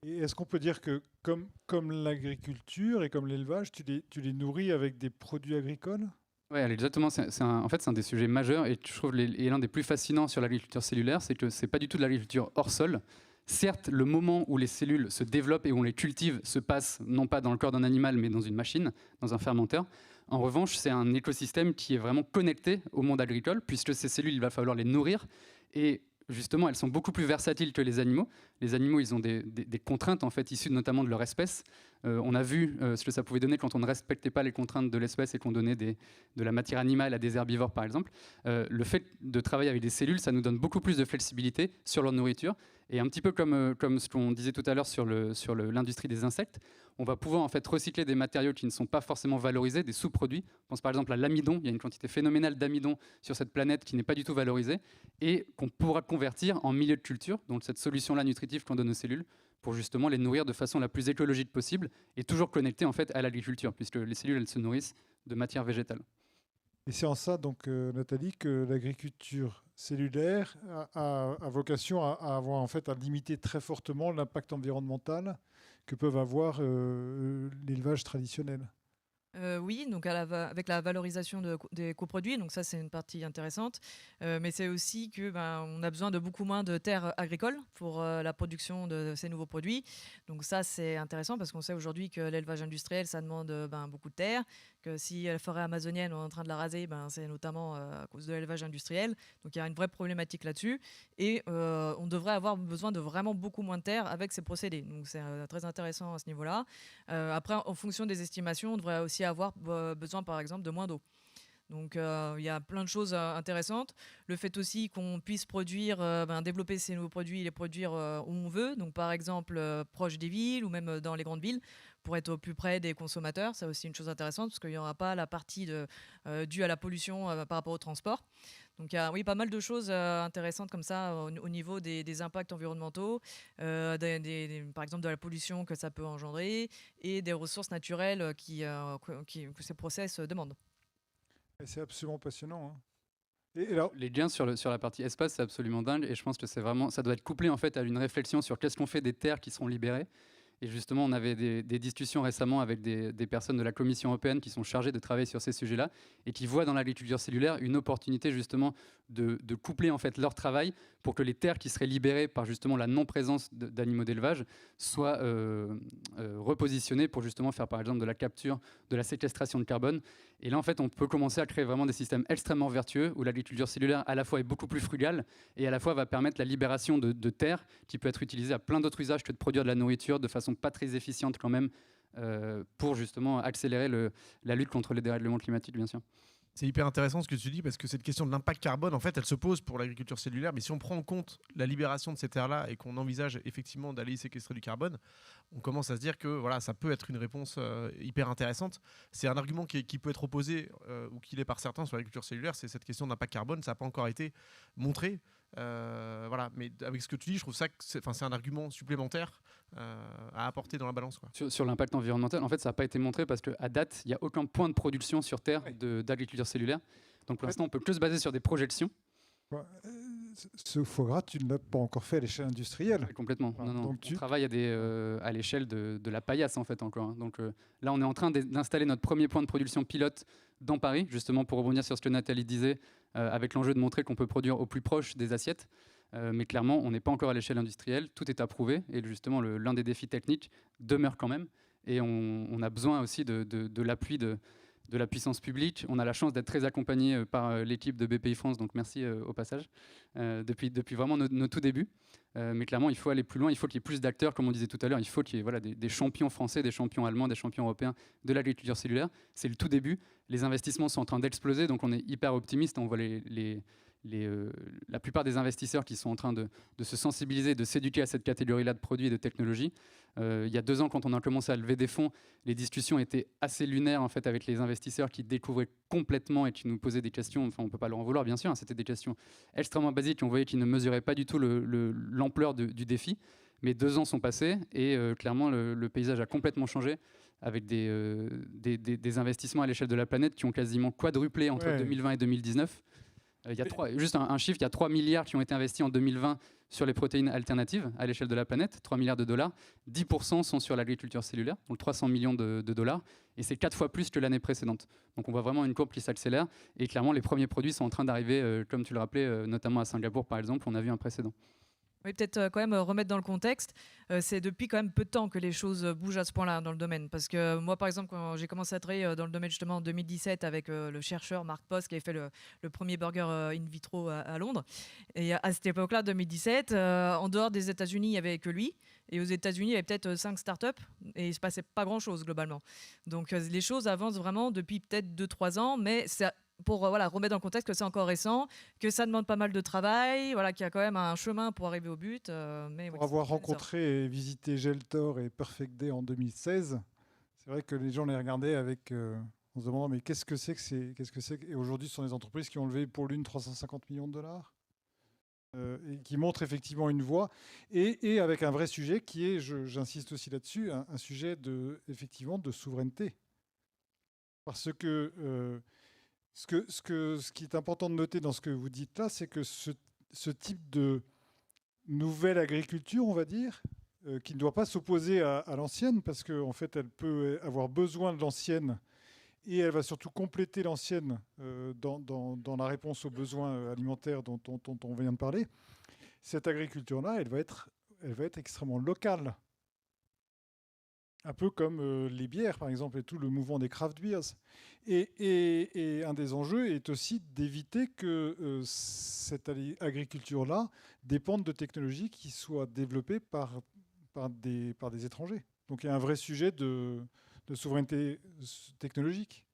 Et est-ce qu'on peut dire que comme l'agriculture et comme l'élevage, tu les nourris avec des produits agricoles ? Oui, exactement. En fait, c'est un des sujets majeurs et je trouve l'un des plus fascinants sur l'agriculture cellulaire, c'est que ce n'est pas du tout de l'agriculture hors sol. Certes, le moment où les cellules se développent et où on les cultive se passe non pas dans le corps d'un animal, mais dans une machine, dans un fermenteur. En revanche, c'est un écosystème qui est vraiment connecté au monde agricole, puisque ces cellules, il va falloir les nourrir. Et justement, elles sont beaucoup plus versatiles que les animaux. Les animaux, ils ont des contraintes en fait, issues notamment de leur espèce. On a vu ce que ça pouvait donner quand on ne respectait pas les contraintes de l'espèce et qu'on donnait de la matière animale à des herbivores, par exemple. Le fait de travailler avec des cellules, ça nous donne beaucoup plus de flexibilité sur leur nourriture. Et un petit peu comme ce qu'on disait tout à l'heure sur l'industrie des insectes, on va pouvoir en fait recycler des matériaux qui ne sont pas forcément valorisés, des sous-produits. On pense par exemple à l'amidon. Il y a une quantité phénoménale d'amidon sur cette planète qui n'est pas du tout valorisée et qu'on pourra convertir en milieu de culture, donc cette solution-là nutritive qu'on donne aux cellules, pour justement les nourrir de façon la plus écologique possible et toujours connectée en fait à l'agriculture, puisque les cellules elles se nourrissent de matière végétale. Et c'est en ça, donc, Nathalie, que l'agriculture cellulaire a vocation à avoir en fait à limiter très fortement l'impact environnemental que peuvent avoir l'élevage traditionnel. Oui, donc avec la valorisation des coproduits, donc ça c'est une partie intéressante, mais c'est aussi que on a besoin de beaucoup moins de terres agricoles pour la production de ces nouveaux produits. Donc ça c'est intéressant parce qu'on sait aujourd'hui que l'élevage industriel ça demande beaucoup de terre, que si la forêt amazonienne on est en train de la raser, c'est notamment à cause de l'élevage industriel. Donc il y a une vraie problématique là-dessus et on devrait avoir besoin de vraiment beaucoup moins de terre avec ces procédés. Donc c'est très intéressant à ce niveau-là. Après, en fonction des estimations, on devrait aussi avoir besoin, par exemple, de moins d'eau. Donc, il y a plein de choses intéressantes. Le fait aussi qu'on puisse produire, développer ces nouveaux produits et les produire où on veut. Donc, par exemple, proche des villes ou même dans les grandes villes, pour être au plus près des consommateurs. C'est aussi une chose intéressante parce qu'il n'y aura pas la partie due à la pollution par rapport au transport. Donc il y a pas mal de choses intéressantes comme ça au niveau des impacts environnementaux, par exemple de la pollution que ça peut engendrer et des ressources naturelles que ces process demandent. Et c'est absolument passionnant. Et alors, les liens sur la partie espace, c'est absolument dingue et je pense que ça doit être couplé en fait à une réflexion sur qu'est-ce qu'on fait des terres qui seront libérées. Et justement, on avait des discussions récemment avec des personnes de la Commission européenne qui sont chargées de travailler sur ces sujets-là et qui voient dans l'agriculture cellulaire une opportunité justement de coupler en fait leur travail pour que les terres qui seraient libérées par justement la non-présence d'animaux d'élevage soient repositionnées pour justement faire par exemple de la capture, de la séquestration de carbone. Et là, en fait, on peut commencer à créer vraiment des systèmes extrêmement vertueux où l'agriculture cellulaire, à la fois, est beaucoup plus frugale et à la fois va permettre la libération de terres qui peut être utilisée à plein d'autres usages que de produire de la nourriture de façon pas très efficiente quand même pour justement accélérer la lutte contre les dérèglements climatiques, bien sûr. C'est hyper intéressant ce que tu dis parce que cette question de l'impact carbone, en fait, elle se pose pour l'agriculture cellulaire. Mais si on prend en compte la libération de ces terres-là et qu'on envisage effectivement d'aller séquestrer du carbone, on commence à se dire que voilà, ça peut être une réponse hyper intéressante. C'est un argument qui peut être opposé ou qui l'est par certains sur l'agriculture cellulaire, c'est cette question d'impact carbone. Ça n'a pas encore été montré. Voilà. Mais avec ce que tu dis, je trouve ça que c'est un argument supplémentaire à apporter dans la balance, quoi. Sur l'impact environnemental, en fait, ça n'a pas été montré parce qu'à date, il n'y a aucun point de production sur Terre d'agriculture cellulaire. Donc pour l'instant, on peut que se baser sur des projections. Ce foie gras, tu ne l'as pas encore fait à l'échelle industrielle. Complètement. Voilà. Non. Donc on travaille à l'échelle de la paillasse en fait encore. Donc là, on est en train d'installer notre premier point de production pilote dans Paris, justement pour rebondir sur ce que Nathalie disait, avec l'enjeu de montrer qu'on peut produire au plus proche des assiettes. Mais clairement, on n'est pas encore à l'échelle industrielle. Tout est approuvé et justement, l'un des défis techniques demeure quand même. Et on a besoin aussi de l'appui de la puissance publique. On a la chance d'être très accompagné par l'équipe de BPI France, donc merci au passage, depuis vraiment nos tout débuts. Mais clairement, il faut aller plus loin, il faut qu'il y ait plus d'acteurs, comme on disait tout à l'heure, il faut qu'il y ait des champions français, des champions allemands, des champions européens de l'agriculture cellulaire. C'est le tout début, les investissements sont en train d'exploser, donc on est hyper optimiste, on voit les la plupart des investisseurs qui sont en train de se sensibiliser, de s'éduquer à cette catégorie-là de produits et de technologies. Il y a 2 ans, quand on a commencé à lever des fonds, les discussions étaient assez lunaires en fait, avec les investisseurs qui découvraient complètement et qui nous posaient des questions. Enfin, on ne peut pas leur en vouloir, bien sûr, hein, c'était des questions extrêmement basiques. On voyait qu'ils ne mesuraient pas du tout l'ampleur du défi. Mais 2 ans sont passés et clairement, le paysage a complètement changé avec des investissements à l'échelle de la planète qui ont quasiment quadruplé entre 2020 et 2019. Il y a juste un chiffre, il y a 3 milliards qui ont été investis en 2020 sur les protéines alternatives à l'échelle de la planète, 3 milliards de dollars. 10% sont sur l'agriculture cellulaire, donc 300 millions de dollars. Et c'est 4 fois plus que l'année précédente. Donc on voit vraiment une courbe qui s'accélère. Et clairement, les premiers produits sont en train d'arriver, comme tu le rappelais, notamment à Singapour, par exemple. On a vu un précédent. Oui, peut-être quand même remettre dans le contexte, c'est depuis quand même peu de temps que les choses bougent à ce point-là dans le domaine. Parce que moi, par exemple, quand j'ai commencé à travailler dans le domaine justement en 2017 avec le chercheur Mark Post qui avait fait le premier burger in vitro à Londres. Et à cette époque-là, 2017, en dehors des États-Unis, il n'y avait que lui. Et aux États-Unis, il y avait peut-être 5 startups et il ne se passait pas grand-chose globalement. Donc les choses avancent vraiment depuis peut-être 2-3 ans, mais c'est pour remettre dans le contexte que c'est encore récent, que ça demande pas mal de travail, qu'il y a quand même un chemin pour arriver au but. Pour avoir rencontré et visité Geltor et Perfect Day en 2016, c'est vrai que les gens les regardaient avec, en se demandant mais qu'est-ce que c'est que Et aujourd'hui, ce sont des entreprises qui ont levé pour l'une 350 millions de dollars et qui montrent effectivement une voie et avec un vrai sujet qui est, j'insiste aussi là-dessus, un sujet effectivement de souveraineté. Parce que ce qui est important de noter dans ce que vous dites là, c'est que ce type de nouvelle agriculture, on va dire, qui ne doit pas s'opposer à l'ancienne, parce qu'en fait, elle peut avoir besoin de l'ancienne, et elle va surtout compléter l'ancienne dans la réponse aux besoins alimentaires dont on vient de parler. Cette agriculture-là, elle va être extrêmement locale. Un peu comme les bières, par exemple, et tout le mouvement des craft beers. Et un des enjeux est aussi d'éviter que cette agriculture-là dépende de technologies qui soient développées par des étrangers. Donc il y a un vrai sujet de souveraineté technologique.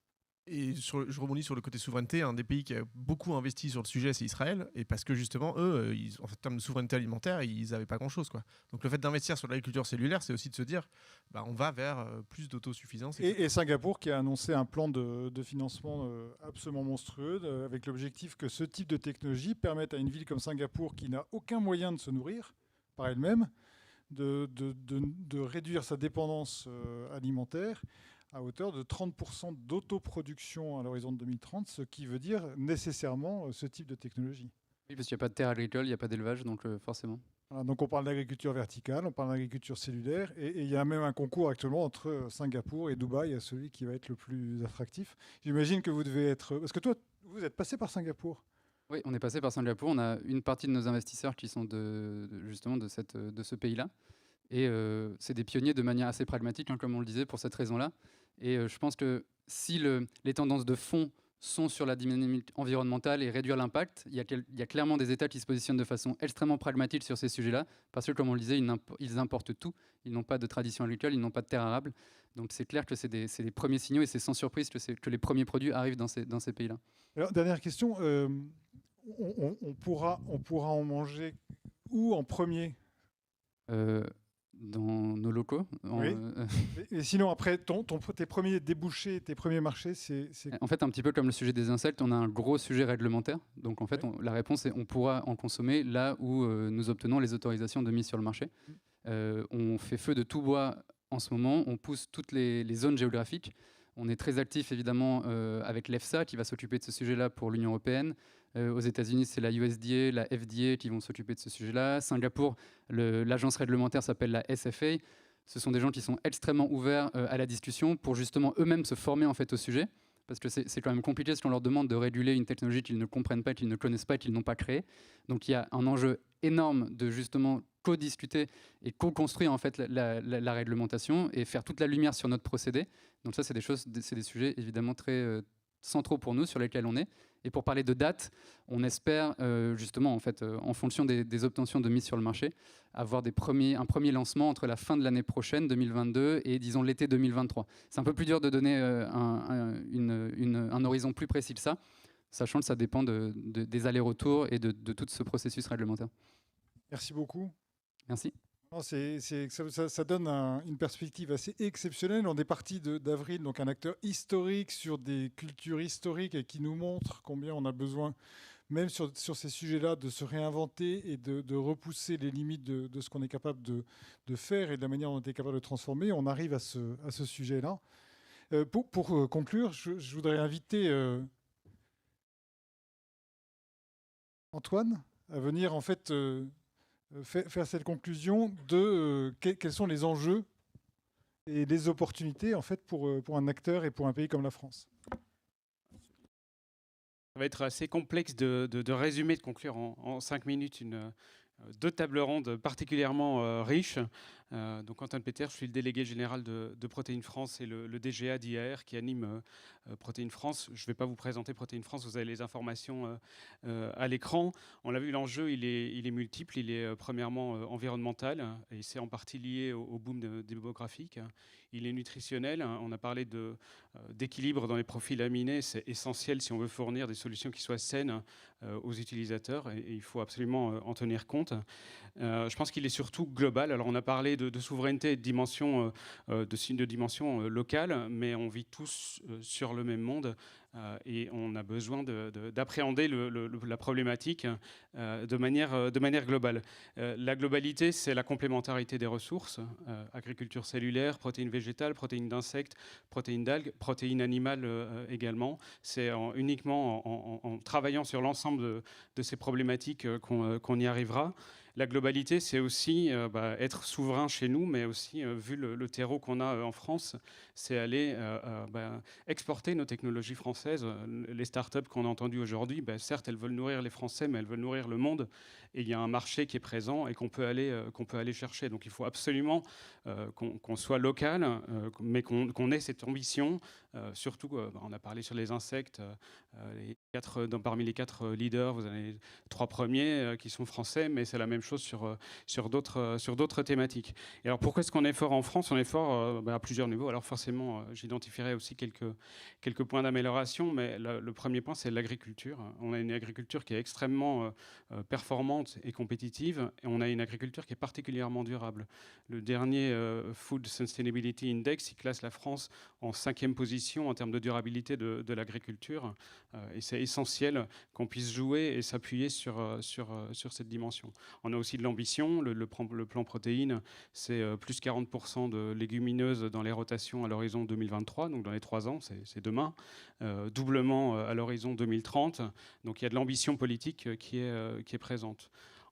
Et je rebondis sur le côté souveraineté. Un des pays qui a beaucoup investi sur le sujet, c'est Israël. Et parce que justement, eux, en termes de souveraineté alimentaire, ils n'avaient pas grand-chose, quoi. Donc le fait d'investir sur l'agriculture cellulaire, c'est aussi de se dire, on va vers plus d'autosuffisance. Et Singapour qui a annoncé un plan de financement absolument monstrueux, avec l'objectif que ce type de technologie permette à une ville comme Singapour, qui n'a aucun moyen de se nourrir par elle-même, de réduire sa dépendance alimentaire à hauteur de 30% d'autoproduction à l'horizon de 2030, ce qui veut dire nécessairement ce type de technologie. Oui, parce qu'il n'y a pas de terre agricole, il n'y a pas d'élevage, donc forcément. Voilà, donc on parle d'agriculture verticale, on parle d'agriculture cellulaire, et il y a même un concours actuellement entre Singapour et Dubaï à celui qui va être le plus attractif. J'imagine que vous devez être... Parce que toi, vous êtes passé par Singapour. Oui, on est passé par Singapour, on a une partie de nos investisseurs qui sont justement de ce pays-là. Et c'est des pionniers de manière assez pragmatique, comme on le disait, pour cette raison-là. Et je pense que si les tendances de fond sont sur la dynamique environnementale et réduire l'impact, il y a clairement des États qui se positionnent de façon extrêmement pragmatique sur ces sujets-là, parce que, comme on le disait, ils importent tout. Ils n'ont pas de tradition agricole, ils n'ont pas de terres arables. Donc c'est clair que c'est des premiers signaux, et c'est sans surprise que les premiers produits arrivent dans ces pays-là. Alors, dernière question, on pourra en manger où en premier dans nos locaux. Oui. Et sinon, après, tes premiers débouchés, tes premiers marchés, c'est... En fait, un petit peu comme le sujet des insectes, on a un gros sujet réglementaire. Donc, en fait, la réponse est on pourra en consommer là où nous obtenons les autorisations de mise sur le marché. On fait feu de tout bois en ce moment. On pousse toutes les zones géographiques. On est très actif, évidemment, avec l'EFSA, qui va s'occuper de ce sujet-là pour l'Union européenne. Aux États-Unis, c'est la USDA, la FDA qui vont s'occuper de ce sujet-là. Singapour, l'agence réglementaire s'appelle la SFA. Ce sont des gens qui sont extrêmement ouverts à la discussion pour justement eux-mêmes se former en fait au sujet. Parce que c'est quand même compliqué ce qu'on leur demande de réguler une technologie qu'ils ne comprennent pas, qu'ils ne connaissent pas, qu'ils n'ont pas créée. Donc il y a un enjeu énorme de justement co-discuter et co-construire en fait la réglementation et faire toute la lumière sur notre procédé. Donc ça, c'est des sujets évidemment très centraux pour nous, sur lesquels on est. Et pour parler de date, on espère justement, en fait, en fonction des obtentions de mise sur le marché, avoir un premier lancement entre la fin de l'année prochaine, 2022, et disons l'été 2023. C'est un peu plus dur de donner un horizon plus précis que ça. sachant que ça dépend des allers-retours et de tout ce processus réglementaire. Merci beaucoup. Merci. Non, ça donne une perspective assez exceptionnelle. On est parti d'Avril, donc un acteur historique sur des cultures historiques et qui nous montre combien on a besoin, même sur ces sujets-là, de se réinventer et de repousser les limites de ce qu'on est capable de faire et de la manière dont on est capable de transformer. On arrive à ce sujet-là. Pour conclure, je voudrais inviter Antoine à venir en fait faire cette conclusion de quels sont les enjeux et les opportunités en fait pour un acteur et pour un pays comme la France. Ça va être assez complexe de résumer, de conclure en 5 minutes deux tables rondes particulièrement riches. Donc Antoine Peter, je suis le délégué général de Protéines France et le DGA d'IAR qui anime Protéines France. Je ne vais pas vous présenter Protéines France, vous avez les informations à l'écran. On l'a vu, l'enjeu il est multiple. Il est premièrement environnemental et c'est en partie lié au boom démographique. Il est nutritionnel. On a parlé d'équilibre dans les profils aminés. C'est essentiel si on veut fournir des solutions qui soient saines aux utilisateurs et il faut absolument en tenir compte. Je pense qu'il est surtout global. Alors on a parlé de souveraineté et de dimension, de dimension locale, mais on vit tous sur le même monde et on a besoin d'appréhender la problématique de manière globale. La globalité, c'est la complémentarité des ressources, agriculture cellulaire, protéines végétales, protéines d'insectes, protéines d'algues, protéines animales également. C'est uniquement en travaillant sur l'ensemble de ces problématiques qu'on y arrivera. La globalité, c'est aussi être souverain chez nous, mais aussi, vu le terreau qu'on a en France, c'est aller exporter nos technologies françaises. Les startups qu'on a entendues aujourd'hui, certes, elles veulent nourrir les Français, mais elles veulent nourrir le monde. Et il y a un marché qui est présent et qu'on peut aller chercher. Donc il faut absolument qu'on soit local, mais qu'on ait cette ambition. Surtout, on a parlé sur les insectes. Parmi les 4 leaders, vous avez 3 premiers qui sont français, mais c'est la même chose sur d'autres thématiques. Et alors pourquoi est-ce qu'on est fort en France? On est fort à plusieurs niveaux. Alors forcément, j'identifierai aussi quelques points d'amélioration, mais le premier point, c'est l'agriculture. On a une agriculture qui est extrêmement performante et compétitive, et on a une agriculture qui est particulièrement durable. Le dernier Food Sustainability Index, il classe la France en 5e position en termes de durabilité de l'agriculture, et c'est essentiel qu'on puisse jouer et s'appuyer sur cette dimension. On a aussi de l'ambition. Le plan protéines, c'est plus 40% de légumineuses dans les rotations à l'horizon 2023, donc dans les 3 ans, c'est demain, doublement à l'horizon 2030. Donc il y a de l'ambition politique qui est présente.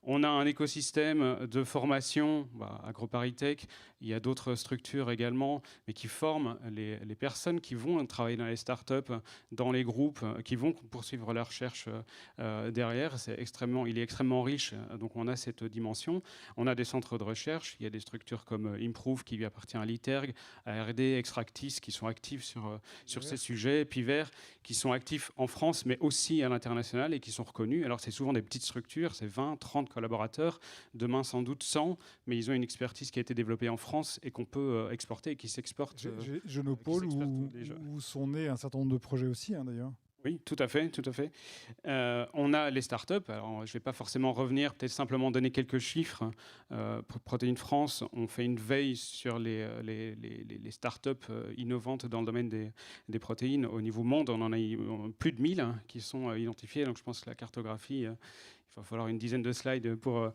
On a un écosystème de formation, AgroParisTech, il y a d'autres structures également, mais qui forment les personnes qui vont travailler dans les startups, dans les groupes, qui vont poursuivre la recherche derrière. Il est extrêmement riche, donc on a cette dimension. On a des centres de recherche, il y a des structures comme Improve qui lui appartient à l'ITERG, ARD, Extractis qui sont actifs sur ces sujets, Pivert qui sont actifs en France, mais aussi à l'international et qui sont reconnus. Alors c'est souvent des petites structures, c'est 20, 30 collaborateurs, demain sans doute 100, mais ils ont une expertise qui a été développée en France et qu'on peut exporter et qui s'exporte. Genopole, où sont nés un certain nombre de projets aussi, d'ailleurs. Oui, tout à fait, tout à fait. On a les startups. Alors, je ne vais pas forcément revenir, peut-être simplement donner quelques chiffres. Pour Protéines France, on fait une veille sur les startups innovantes dans le domaine des protéines. Au niveau monde, on en a plus de 1000 qui sont identifiées. Donc, je pense que la cartographie... Il va falloir une dizaine de slides pour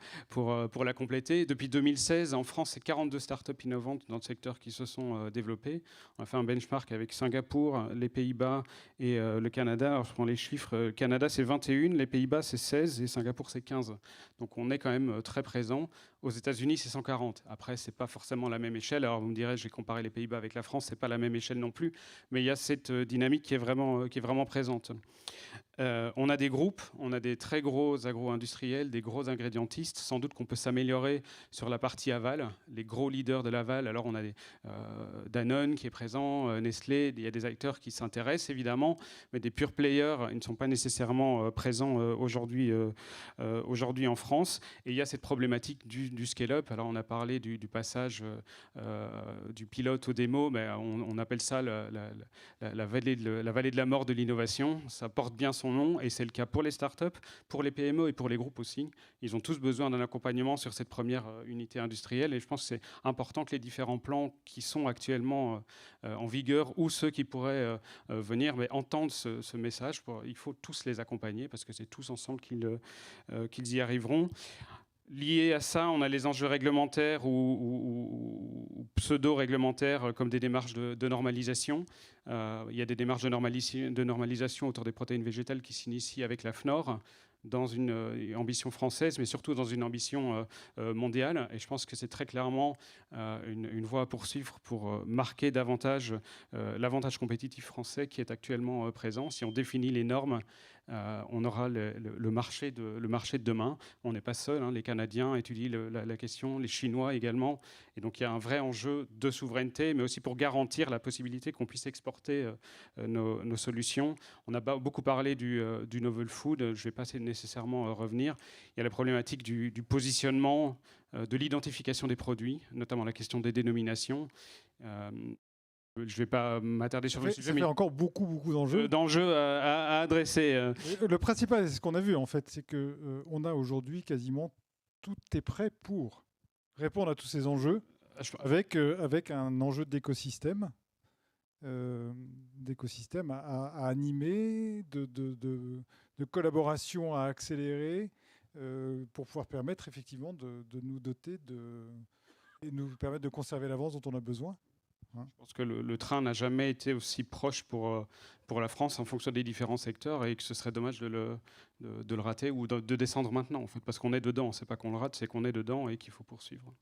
la compléter. Depuis 2016, en France, c'est 42 startups innovantes dans le secteur qui se sont développées. On a fait un benchmark avec Singapour, les Pays-Bas et le Canada. Alors, je prends les chiffres. Canada, c'est 21, les Pays-Bas, c'est 16 et Singapour, c'est 15. Donc, on est quand même très présent. Aux États-Unis, c'est 140. Après, c'est pas forcément la même échelle. Alors, vous me direz, j'ai comparé les Pays-Bas avec la France, c'est pas la même échelle non plus. Mais il y a cette dynamique qui est vraiment présente. On a des groupes, on a des très gros agro-industriels, des gros ingrédientistes. Sans doute qu'on peut s'améliorer sur la partie aval, les gros leaders de l'aval. Alors on a Danone qui est présent, Nestlé, il y a des acteurs qui s'intéressent évidemment, mais des pure players, ils ne sont pas nécessairement présents aujourd'hui en France. Et il y a cette problématique du du scale-up. Alors on a parlé du passage du pilote au démo, mais on appelle ça la vallée de la mort de l'innovation. Ça porte bien son nom et c'est le cas pour les startups, pour les PME et pour les groupes aussi. Ils ont tous besoin d'un accompagnement sur cette première unité industrielle et je pense que c'est important que les différents plans qui sont actuellement en vigueur ou ceux qui pourraient venir entendent ce message. Il faut tous les accompagner parce que c'est tous ensemble qu'ils y arriveront. Lié à ça, on a les enjeux réglementaires ou pseudo-réglementaires comme des démarches de normalisation. Il y a des démarches de normalisation autour des protéines végétales qui s'initient avec la FNOR dans une ambition française, mais surtout dans une ambition mondiale. Et je pense que c'est très clairement une voie à poursuivre pour marquer davantage l'avantage compétitif français qui est actuellement présent. Si on définit les normes, on aura le marché de demain. On n'est pas seul, hein. Les Canadiens étudient la question, les Chinois également. Et donc il y a un vrai enjeu de souveraineté, mais aussi pour garantir la possibilité qu'on puisse exporter nos solutions. On a beaucoup parlé du novel food, je ne vais pas nécessairement revenir. Il y a la problématique du positionnement, de l'identification des produits, notamment la question des dénominations. Je ne vais pas m'attarder sur le sujet. Ça fait encore beaucoup d'enjeux. D'enjeux à adresser. Le principal, c'est ce qu'on a vu en fait, c'est qu'on a aujourd'hui quasiment tout est prêt pour répondre à tous ces enjeux avec un enjeu d'écosystème. À animer, de collaboration à accélérer pour pouvoir permettre effectivement de nous doter et nous permettre de conserver l'avance dont on a besoin. Je pense que le train n'a jamais été aussi proche pour la France en fonction des différents secteurs et que ce serait dommage de le rater ou de descendre maintenant en fait, parce qu'on est dedans. C'est pas qu'on le rate, c'est qu'on est dedans et qu'il faut poursuivre.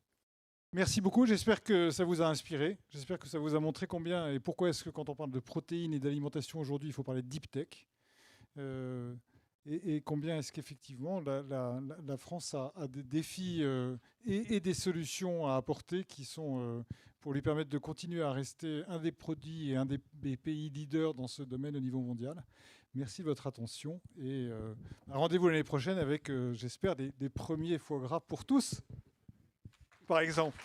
Merci beaucoup, j'espère que ça vous a inspiré, j'espère que ça vous a montré combien et pourquoi est-ce que quand on parle de protéines et d'alimentation aujourd'hui, il faut parler de deep tech et combien est-ce qu'effectivement la France a des défis et des solutions à apporter qui sont pour lui permettre de continuer à rester un des produits et un des pays leaders dans ce domaine au niveau mondial. Merci de votre attention et rendez-vous l'année prochaine avec, j'espère, des premiers foie gras pour tous. Par exemple.